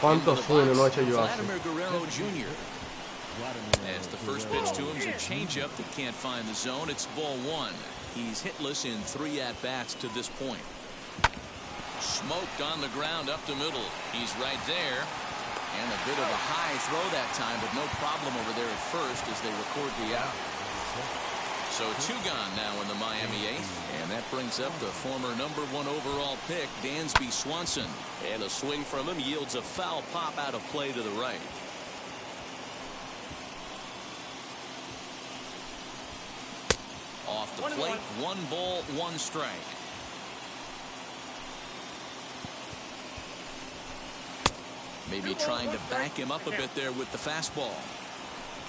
¿Cuántos sueños no he hecho yo así? Vladimir Guerrero Jr. As the first pitch to him is a changeup that can't find the zone. It's ball 1. He's hitless in 3 at-bats to this point. Smoked on the ground up the middle. He's right there. And a bit of a high throw that time, but no problem over there at first as they record the out. So 2 gone now in the Miami 8th. And that brings up the former number 1 overall pick, Dansby Swanson. And a swing from him yields a foul pop out of play to the right. Off the plate, 1 ball, 1 strike. Maybe trying to back him up a bit there with the fastball.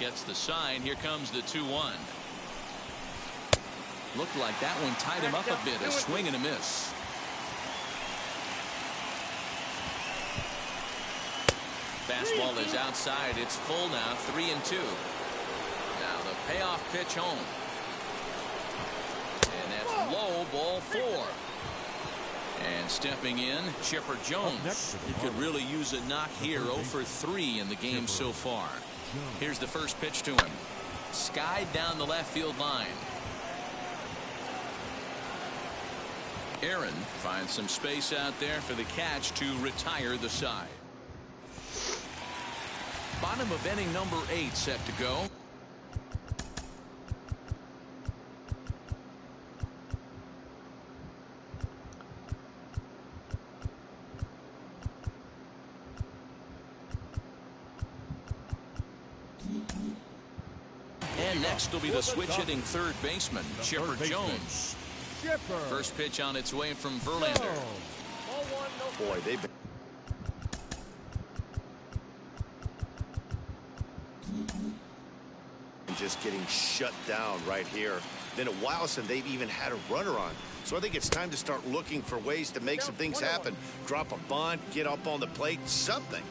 Gets the sign. Here comes the 2-1. Looked like that one tied him up a bit. A swing and a miss. Fastball is outside. It's full now. 3-2. Now the payoff pitch home. And that's low, ball 4. And stepping in, Chipper Jones. He could really use a knock here. 0 for 3 in the game so far. Here's the first pitch to him. Skied down the left field line. Aaron finds some space out there for the catch to retire the side. Bottom of inning number 8 set to go. And next will be the switch hitting third baseman, Chipper Jones. First pitch on its way from Verlander. Boy, they've been just getting shut down right here. Been a while since they've even had a runner on. So I think it's time to start looking for ways to make some things happen. Drop a bunt, get up on the plate, something.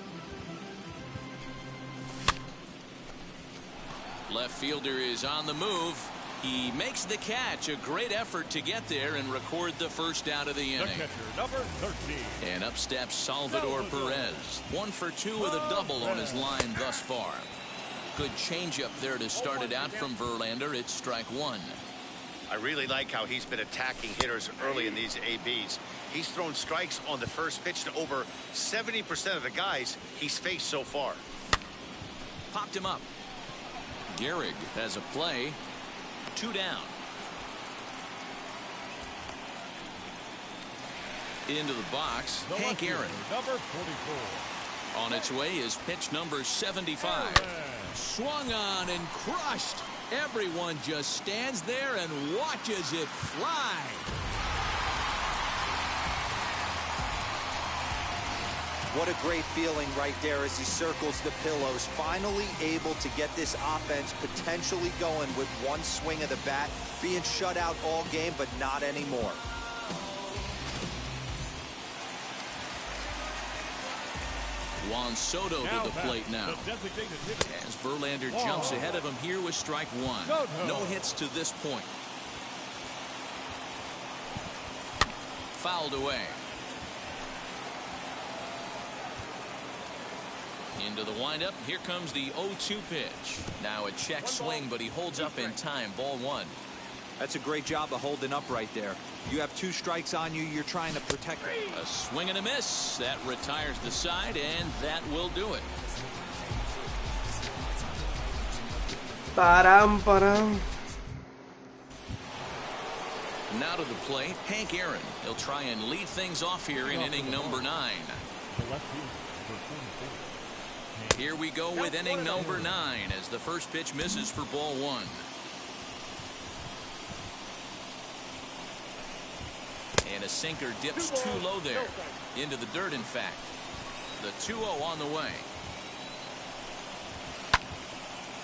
Left fielder is on the move. He makes the catch. A great effort to get there and record the first out of the inning. the catcher, number 13. And up steps Salvador Perez. 1 for 2 with a double on his line thus far. Good changeup there to start it out from Verlander. It's strike 1. I really like how he's been attacking hitters early in these ABs. He's thrown strikes on the first pitch to over 70% of the guys he's faced so far. Popped him up. Gehrig has a play. 2 down. Into the box, Hank Aaron. Number 44. On its way is pitch number 75. Swung on and crushed. Everyone just stands there and watches it fly. What a great feeling right there as he circles the pillows. Finally able to get this offense potentially going with one swing of the bat. Being shut out all game, but not anymore. Juan Soto to the plate now. As Verlander jumps ahead of him here with strike one. No hits to this point. Fouled away. Into the windup. Here comes the 0-2 pitch. Now a check swing, but he holds up in time. Ball one. That's a great job of holding up right there. You have 2 strikes on you. You're trying to protect it. A swing and a miss. That retires the side, and that will do it. Param. Now to the plate, Hank Aaron. He'll try and lead things off here in inning number 9. Here we go with inning number 9 as the first pitch misses for ball one. And a sinker dips too low there. Into the dirt, in fact. The 2-0 on the way.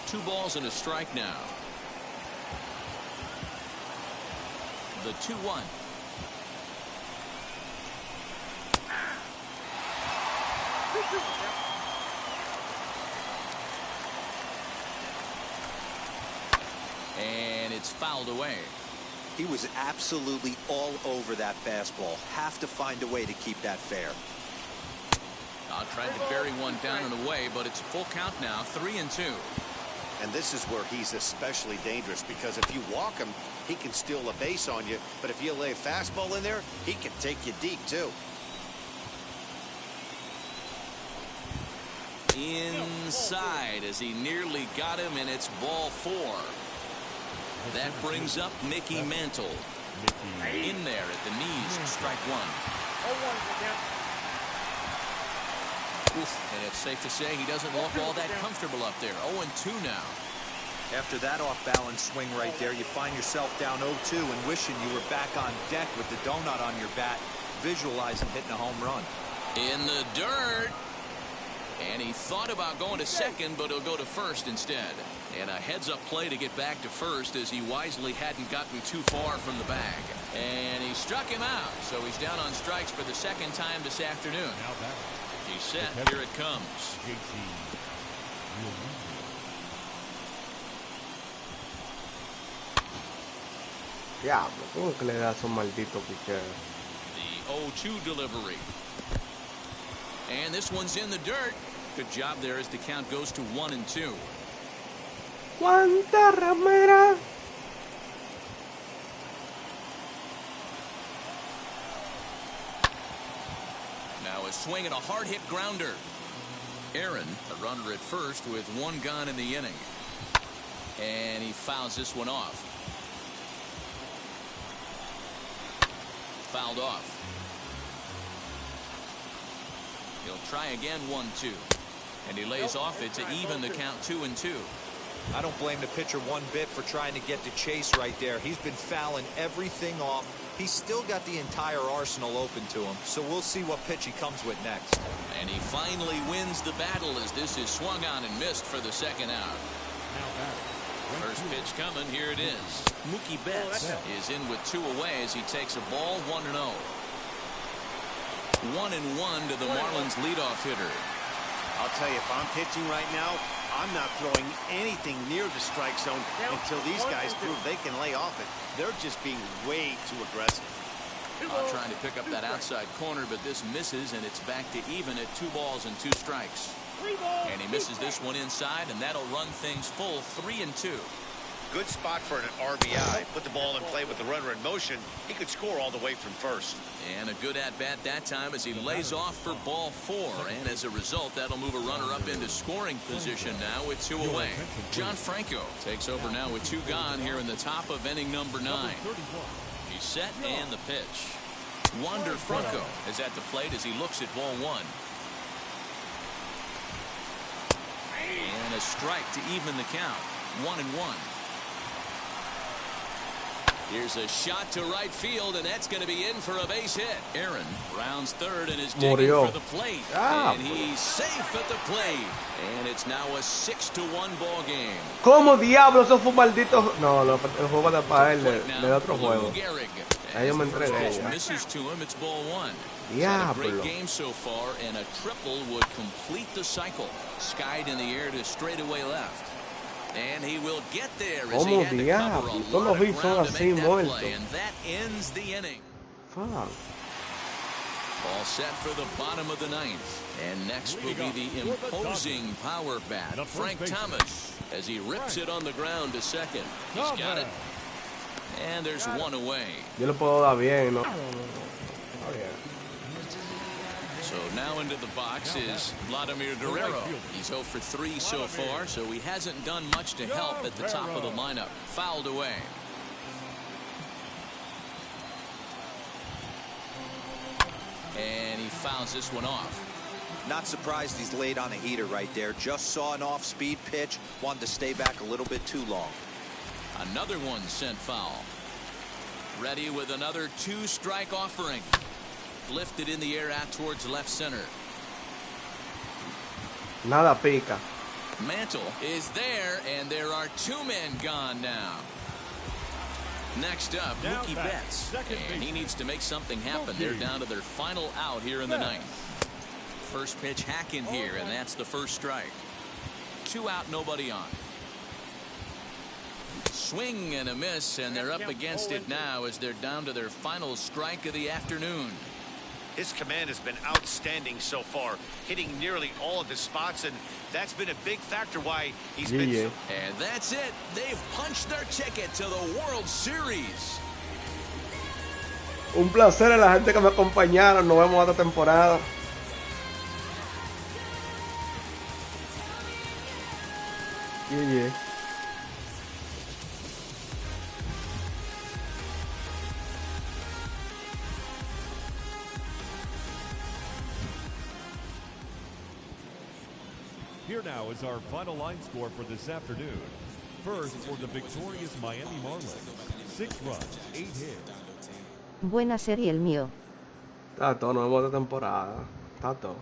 2 balls and a strike now. The 2-1. And it's fouled away. He was absolutely all over that fastball. Have to find a way to keep that fair. Tried to bury one down and away, but it's a full count now, 3-2. And this is where he's especially dangerous, because if you walk him, he can steal a base on you. But if you lay a fastball in there, he can take you deep, too. Inside as he nearly got him, and it's ball 4. That brings up Mickey Mantle. In there at the knees, strike one. And it's safe to say he doesn't look all that comfortable up there. 0-2 now. After that off-balance swing right there, you find yourself down 0-2 and wishing you were back on deck with the donut on your bat, visualizing hitting a home run. In the dirt. And he thought about going to second, but he'll go to first instead. And a heads-up play to get back to first, as he wisely hadn't gotten too far from the bag. And he struck him out, so he's down on strikes for the second time this afternoon. He's set. Here it comes. Diablo, ¿cómo que le da a esos malditos picheos? The 0-2 delivery. And this one's in the dirt. Good job there as the count goes to 1-2. Cuánta ramera. Now a swing and a hard hit grounder. Aaron, a runner at first with 1 gone in the inning. And he fouls this one off. Fouled off. He'll try again, 1-2. And he lays off it to even the count 2-2. I don't blame the pitcher one bit for trying to get to Chase right there. He's been fouling everything off. He's still got the entire arsenal open to him, so we'll see what pitch he comes with next. And he finally wins the battle as this is swung on and missed for the second out. First pitch coming. Here it is. Mookie Betts is in with 2 away as he takes a ball, 1-0. 1-1 to the Marlins leadoff hitter. I'll tell you, if I'm pitching right now, I'm not throwing anything near the strike zone until these guys prove they can lay off it. They're just being way too aggressive. Trying to pick up that outside corner, but this misses, and it's back to even at 2 balls and 2 strikes. And he misses this one inside, and that'll run things full, 3-2. Good spot for an RBI. Put the ball in play with the runner in motion. He could score all the way from first. And a good at-bat that time as he lays off for ball 4. And as a result, that'll move a runner up into scoring position now with 2 away. John Franco takes over now with 2 gone here in the top of inning number 9. He's set and the pitch. Wander Franco is at the plate as he looks at ball 1. And a strike to even the count. 1-1. Here's a shot to right field, and that's going to be in for a base hit. Aaron rounds third and is digging for the plate. And he's safe at the plate. And it's now a 6-1 ball game. ¿Cómo diablos eso fue un maldito? No, el juego de para él le da otro juego. Ahí yo me entregué ya. Misses to him, it's ball one. Diablo. Great game so far, and a triple would complete the cycle. Skied in the air to straightaway left. And he will get there as he had to cover a lot of ground to make that play, and that ends the inning. Fuck. All set for the bottom of the ninth. And next will be the imposing power bat, Frank Thomas, as he rips it on the ground to second. He's got it. And there's one away. Yo le puedo dar bien, ¿no? So now into the box is Vladimir Guerrero. He's 0 for 3 so far, so he hasn't done much to help at the top of the lineup. Fouled away. And he fouls this one off. Not surprised he's laid on a heater right there. Just saw an off-speed pitch. Wanted to stay back a little bit too long. Another one sent foul. Ready with another 2-strike offering. Lifted in the air out towards left center. Nada pica. Mantle is there, and there are 2 men gone now. Next up, Mookie Betts, and he needs to make something happen. They're down to their final out here in the ninth. First pitch hacking here, and that's the first strike. 2 out, nobody on. Swing and a miss, and they're up against it now as they're down to their final strike of the afternoon. His command has been outstanding so far, hitting nearly all of his spots, and that's been a big factor why he's been so... And that's it. They've punched their ticket to the World Series. Un placer a la gente que me acompañaron. Nos vemos otra temporada. Yeah. Here now is our final line score for this afternoon. First, for the victorious Miami Marlins, 6 runs, 8 hits. Buena serie el mío. Está todo, nos vemos otra temporada. Está todo.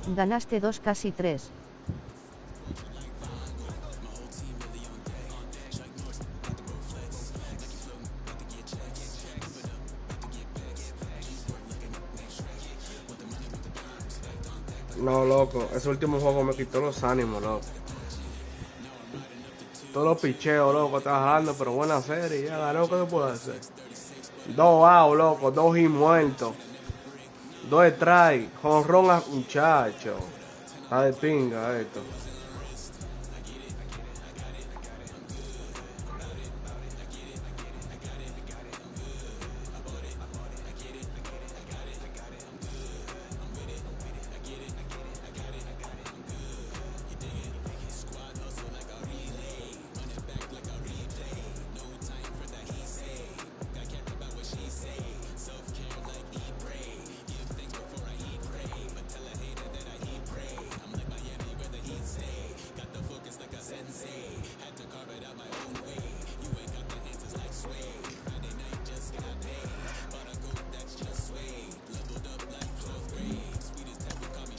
Ganaste 2 casi 3. No, loco, ese último juego me quitó los ánimos, loco. Todos los picheos, loco, está jalando, pero buena serie, ya ganó, ¿qué se puede hacer? 2 outs, loco, 2 hits muertos. 2 strikes, jonrón a muchacho. Está de pinga esto.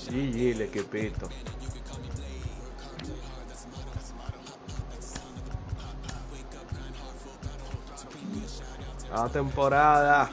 GG el equipito. La temporada.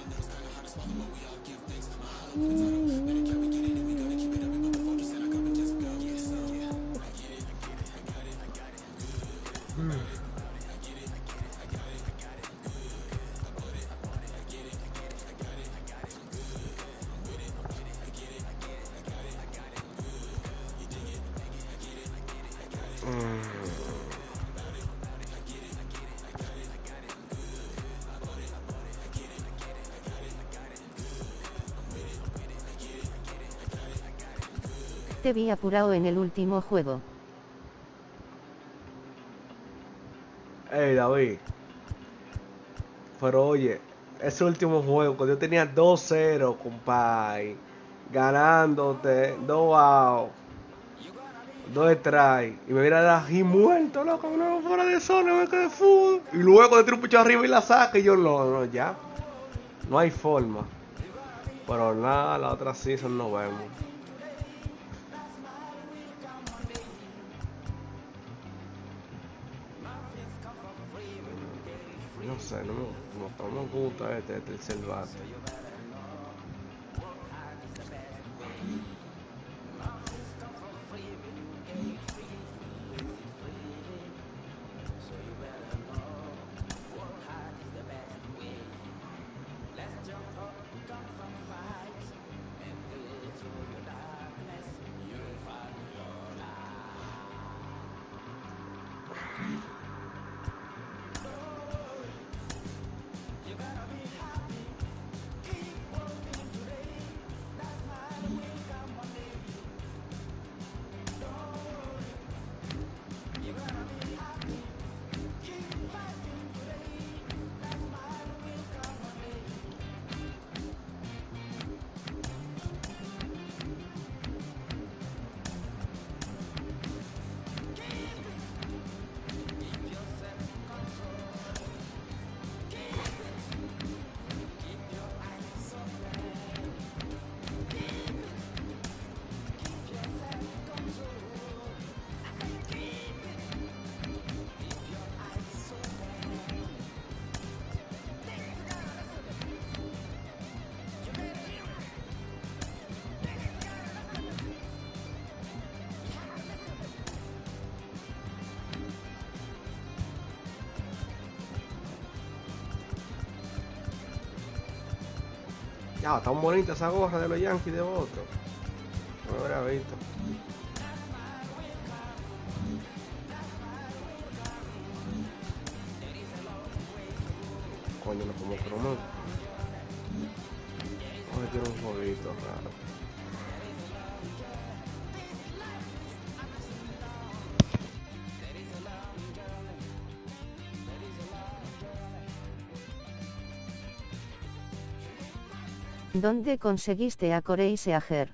Te vi apurado en el último juego. Hey David. Pero oye, ese último juego, cuando yo tenía 2-0, compadre. ganándote 2 outs, 2 strikes, y me viene a dar y muerto, loco, no, fuera de zona, me quedé full. Y luego le tiro un picho arriba y la saca, y yo no, ya. No hay forma. Pero nada, la otra season nos vemos. No sé, no me gusta este tercer bate. Ya, tan bonita esa gorra de los Yankees de otro. No lo habría visto. Coño, no como cromo. Vamos a tirar un jueguito raro. ¿Dónde conseguiste a Corey Seager?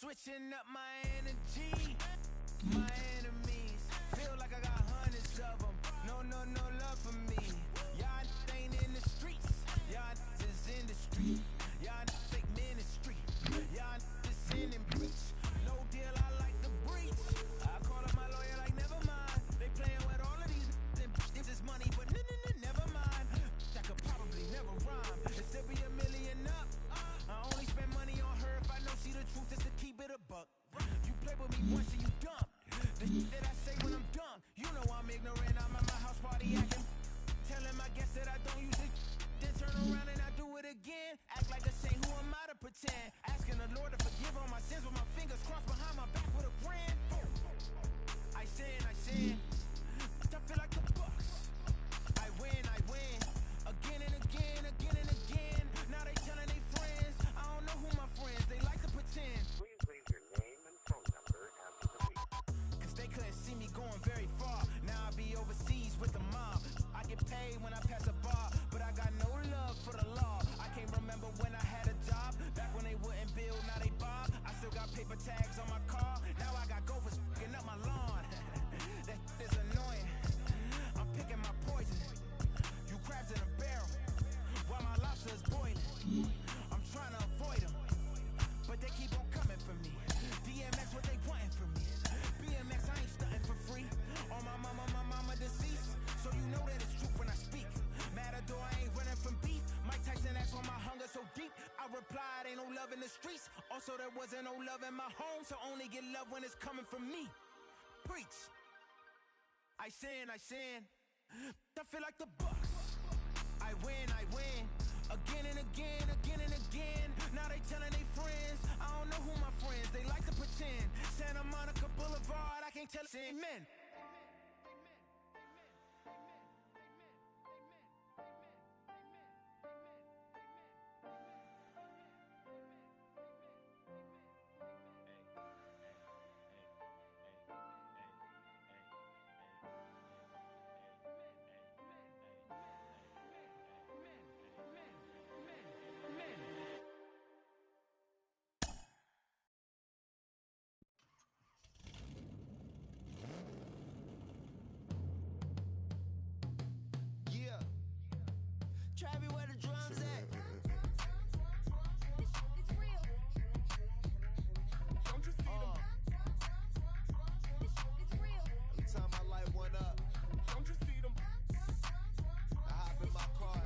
switching up my energy. My enemies feel like I got hundreds of them. No love for me. Y'all ain't in the streets. Y'all is in the street. Y'all fake ministry. Y'all is sending breach. No deal, I like the breach. I call up my lawyer like never mind. They playing with all of these this is money, but never mind. That could probably never rhyme. It still be $1 million up. I only spend money on her if I know she the truth, just to keep it a buck. You play with me once and you dumb. The shit that I say when I'm done, you know I'm ignorant. I'm at my house party acting. Telling my guests that I don't use it. Then turn around and I do it again. Act like a saint, who am I to pretend? Asking the Lord to forgive all my sins with my fingers crossed behind my back with a grin. I sin. I feel like the Bucks. I win. Again and again. Now they telling their friends. I don't know who my friends, they like to pretend. Please leave your name and phone number after the beep. Cause they couldn't see me going very far. Now I be overseas with the mob. I get paid when I pass a bar, but I got no love for the law. I can't remember when I had a job. Back when they wouldn't build, now they bob. I still got paper tags on my car. Now I got gophers f***ing up my lawn. That is annoying. I'm picking my poison. You crabs in a barrel, while my lobster is boiling. I'm trying to avoid them, but they keep on coming for me. DMX, what they wanting from me? BMX, I ain't stunting for free. On my mama deceased, so you know that it's true when I speak. Matador, I ain't running from beef. Mike Tyson asked why my hunger so deep. I replied, ain't no love in the streets. Also, there wasn't no love in my home, so only get love when it's coming from me. Preach. I sin. I feel like the Bucks. I win. Again and again. Now they telling their friends. I don't know who my friends, they like to pretend. Santa Monica Boulevard, I can't tell men. Travis, where the drums at? It's real. Don't you see them? It's real. Every time I light one up, don't you see them? I hop in my car.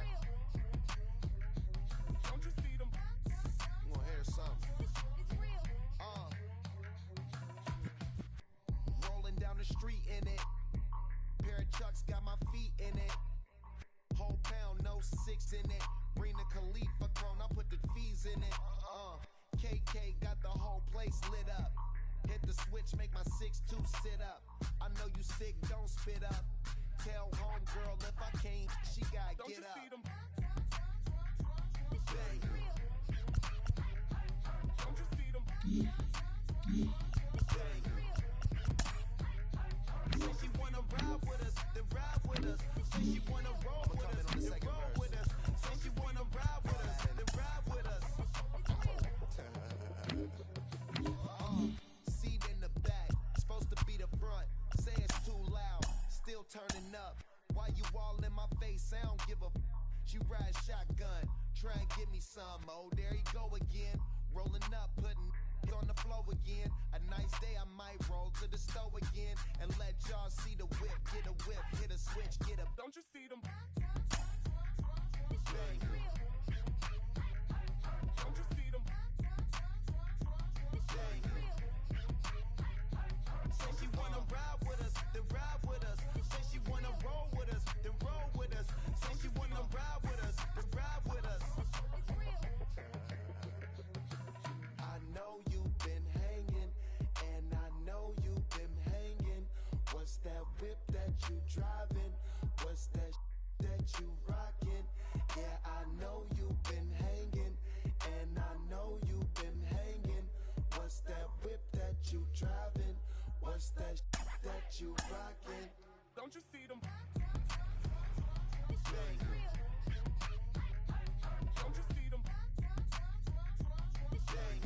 Don't you see them? You gonna hear something? It's real. Rolling down the street in it. Pair of Chucks got my feet in it. Whole pound, no 6 in it. Bring the Khalifa chrome, I put the fees in it. KK got the whole place lit up. Hit the switch, make my 6'2" sit up. I know you sick, don't spit up. Tell homegirl if I can't, she gotta don't get up. Don't you see them? Bang. Don't you see them? Bang. Say she wanna ride with us, then ride with us. Say she wanna roll with us, then roll with us. Say she wanna ride with us, then ride with us. Seat in the back, supposed to be the front. Say it's too loud, still turning up. Why you all in my face? I don't give a f. She ride shotgun, try and give me some. Oh, there you go again. Rolling up, putting on the floor again. A nice day, I might roll to the store again and let y'all see the whip. Get a whip, hit a switch, get a. Don't you see them? Bang. Don't you see them? Bang. Say she wanna ride with us, then ride with us. Say she wanna roll with us, then roll with us. Say she wanna ride with us, then ride with us. I know you've been hanging, and I know you've been hanging. What's that whip that you driving? What's that that you rocking? Yeah, I know you've been hanging, and I know you've been hanging. What's that whip that you driving? What's that that you rocking? Don't you see them? Bang. Don't you see them? Bang.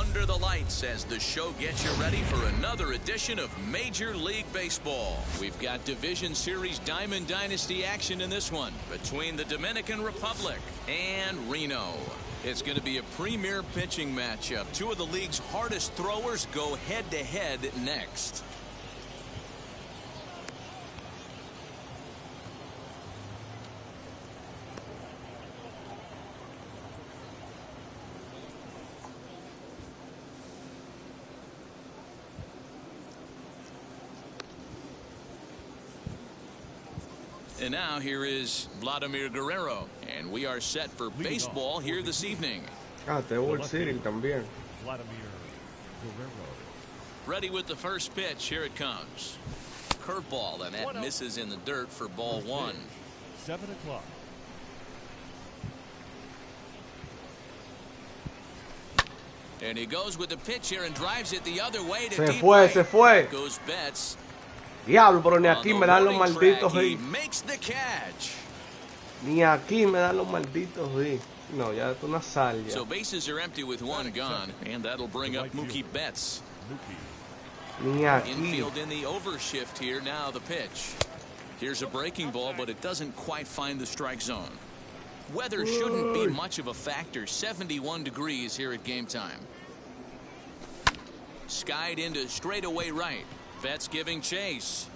under the lights as the show gets you ready for another edition of Major League Baseball. We've got Division Series Diamond Dynasty action in this one between the Dominican Republic and Reno. It's going to be a premier pitching matchup. Two of the league's hardest throwers go head-to-head next. And now here is Vladimir Guerrero, and we are set for baseball here this evening. Vladimir Guerrero. Ready with the first pitch. Here it comes. Curveball, and that misses in the dirt for ball one. 7 o'clock. And he goes with the pitch here and drives it the other way to Se deep fue, right. se fue. Goes Betts. Diablo, pero ni On aquí the me dan los warning malditos track, he hits. makes the catch. Ni aquí me dan los malditos hits. No, ya es una sal ya. So bases are empty with one gone, and that'll bring up Mookie Betts. Ni aquí. Infield in the overshift here. Now the pitch. Here's a breaking ball, but it doesn't quite find the strike zone. Weather shouldn't be much of a factor. 71 degrees here at game time. Skied into straightaway right. Betts giving chase.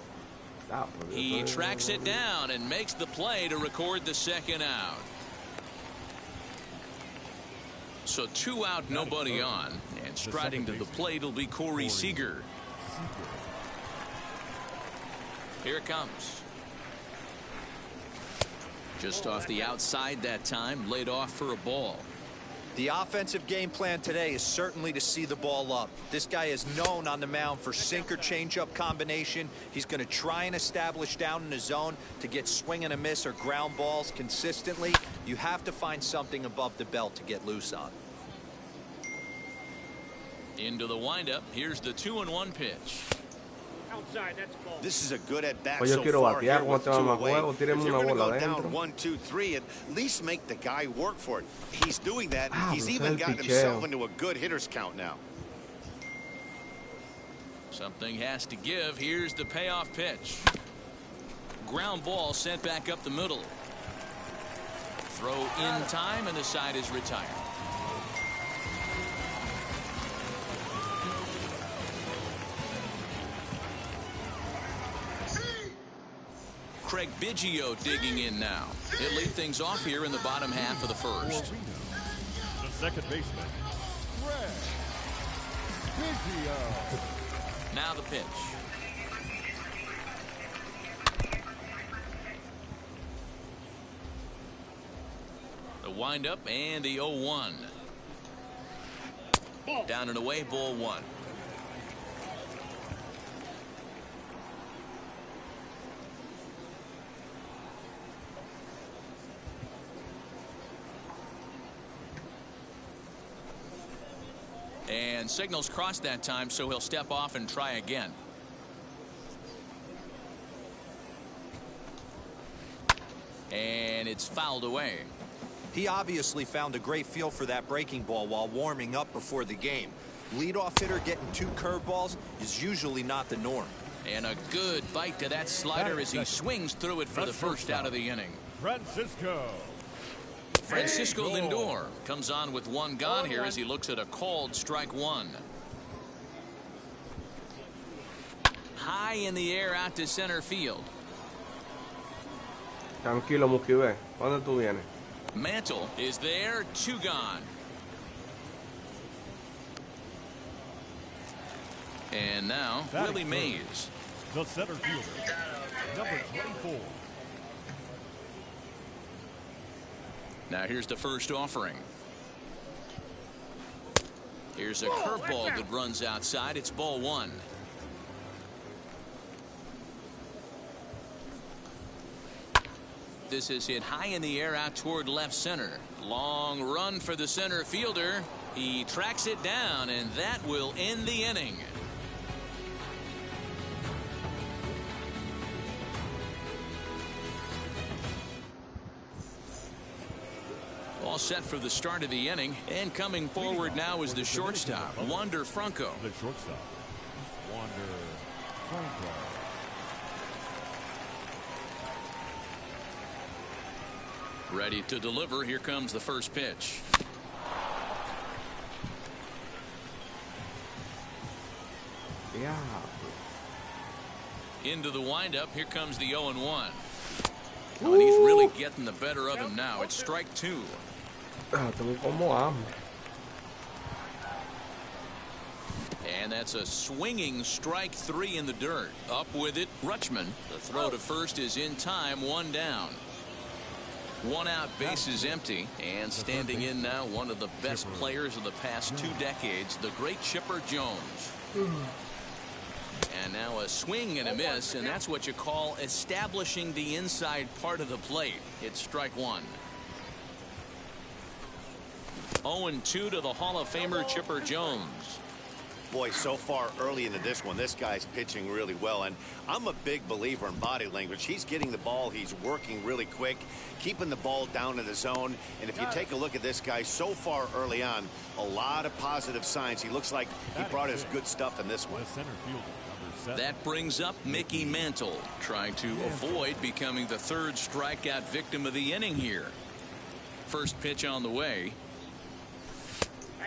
He tracks it down and makes the play to record the second out. So 2 out, nobody on. And striding to the plate will be Corey Seager. Here it comes. Just off the outside that time, laid off for a ball. The offensive game plan today is certainly to see the ball up. This guy is known on the mound for sinker changeup combination. He's going to try and establish down in the zone to get swing and a miss or ground balls consistently. You have to find something above the belt to get loose on. Into the windup. Here's the 2-1 pitch. Outside, that's ball. This is a good at bat Pues yo so quiero far batear here cuando with 2 tenga más away. juego. If Tíreme you're una going to bola go down adentro. 1, 2, 3, at least make the guy work for it. He's doing that. He's ese es even el gotten picheo. himself into a good hitter's count now. Something has to give. Here's the payoff pitch. Ground ball sent back up the middle. Throw in time, and the side is retired. Craig Biggio digging in now. He'll lead things off here in the bottom half of the first. The second baseman, Craig Biggio. Now the pitch. The windup and the 0-1. Down and away, ball one. And signals crossed that time, so he'll step off and try again. And it's fouled away. He obviously found a great feel for that breaking ball while warming up before the game. Leadoff hitter getting 2 curveballs is usually not the norm. And a good bite to that slider as he swings through it for the first out of the inning. Francisco Lindor comes on with 1 gone here as he looks at a called strike 1. High in the air out to center field. Tranquilo, Mookie B. ¿Dónde tú vienes? Mantle is there, 2 gone. And now Willie Mays. The center fielder, number 24. Now here's the first offering. Here's a curveball that runs outside. It's ball 1. This is hit high in the air out toward left center. Long run for the center fielder. He tracks it down, and that will end the inning. all set for the start of the inning. And coming forward now is the shortstop, Wander Franco. The shortstop, Wander Franco. Ready to deliver. Here comes the first pitch. Yeah. Into the windup. Here comes the 0-1. Oh, and he's really getting the better of him now. It's strike two. Tengo como hambre. And that's a swinging strike three in the dirt. Up with it, Rutschman. The throw to first is in time, one down. One out, base is empty. And standing in now, one of the best players of the past 2 decades, the great Chipper Jones. And now a swing and a miss, and that's what you call establishing the inside part of the plate. It's strike one. 0-2 to the Hall of Famer Chipper Jones. Boy, so far early into this one, this guy's pitching really well, and I'm a big believer in body language. He's getting the ball, he's working really quick, keeping the ball down in the zone, and if you take a look at this guy so far early on, a lot of positive signs. He looks like he brought his good stuff in this one. That brings up Mickey Mantle, trying to avoid becoming the third strikeout victim of the inning here. First pitch on the way.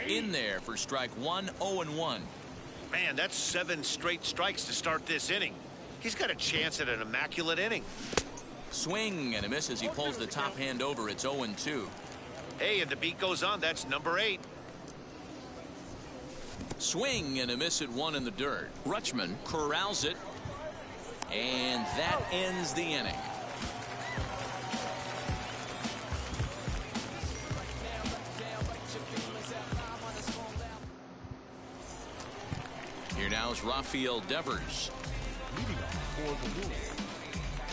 In there for strike one, 0-1. Man, that's 7 straight strikes to start this inning. He's got a chance at an immaculate inning. Swing and a miss as he pulls the top hand over. It's 0-2. Hey, and the beat goes on. That's number 8. Swing and a miss at one in the dirt. Rutschman corrals it. And that ends the inning. Here now is Rafael Devers. Leading off for the Wolves,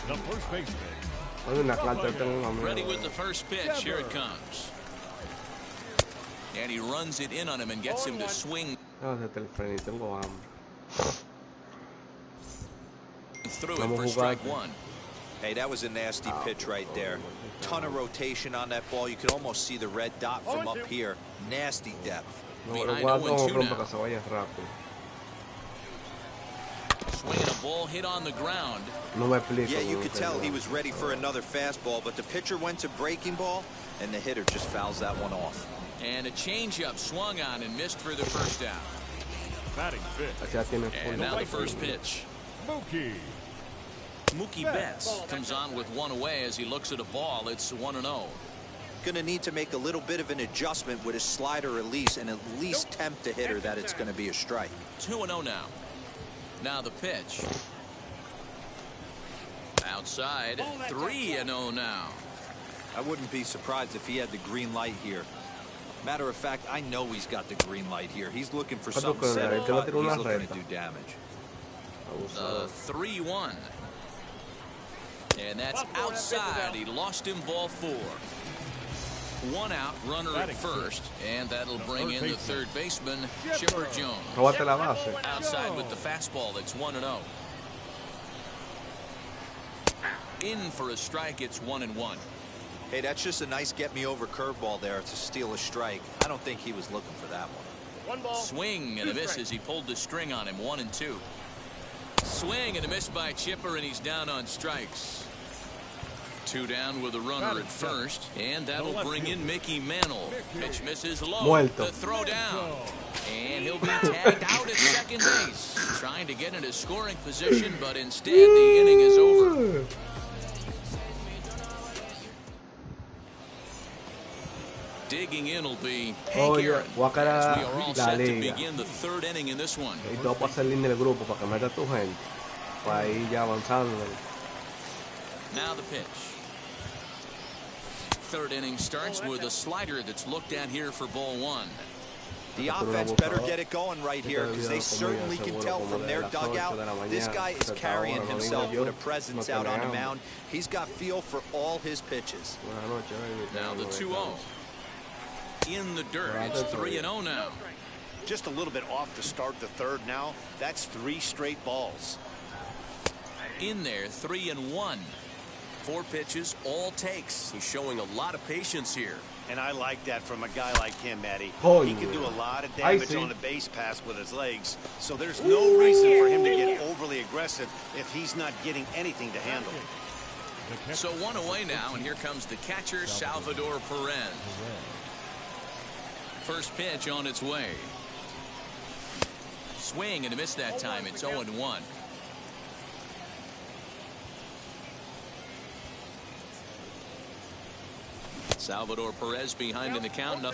the first baseman. Ready with the first pitch. Here it comes. And he runs it in on him and gets him to swing through it for strike one. Hey, that was a nasty pitch right there. Ton of rotation on that ball. You could almost see the red dot from up here. Nasty depth. Behind 0-2 now. Swinging a ball hit on the ground. Yeah, you could tell he was ready for another fastball, but the pitcher went to breaking ball, and the hitter just fouls that one off. And a changeup swung on and missed for the first down. Batting fifth. And now the first pitch. Mookie Betts comes on with one away as he looks at a ball. It's 1-0. Going to need to make a little bit of an adjustment with his slider release and at least tempt the hitter that it's going to be a strike. 2-0 now. Now the pitch. Outside. 3-0 now. I wouldn't be surprised if he had the green light here. Matter of fact, I know he's got the green light here. He's looking for something set up. He's looking to do damage. 3-1. And that's outside. He lost him ball 4. One out, runner at first, and that'll bring in the third baseman, Chipper Jones. Outside with the fastball. It's 1-0. In for a strike. It's 1-1. Hey, that's just a nice get-me-over curveball there to steal a strike. I don't think he was looking for that one. Swing and a miss as he pulled the string on him. 1-2. Swing and a miss by Chipper, and he's down on strikes. 2 down with a runner at first, and that'll bring in Mickey Mantle. Pitch misses low. The throw down. And he'll be tagged out at second base. Trying to get into scoring position, but instead the inning is over. Digging in will be Hank Aaron, as we are all set to begin the third inning in this one. Now the pitch. Third inning starts with a slider that's looked at here for ball 1. The offense better get it going right here, because they certainly can tell from their dugout this guy is carrying himself with a presence out on the mound. He's got feel for all his pitches. Now the 2-0. In the dirt. It's 3-0 now. Just a little bit off to start the third now. That's 3 straight balls. In there, 3-1. 4 pitches, all takes. He's showing a lot of patience here. And I like that from a guy like him, Eddie. Oh, he can do a lot of I damage see. on a base pass with his legs, so there's no reason for him to get overly aggressive if he's not getting anything to handle. So 1 away now, and here comes the catcher, Salvador Perez. First pitch on its way. Swing and a miss that time. It's 0-1. Salvador Perez behind in the count.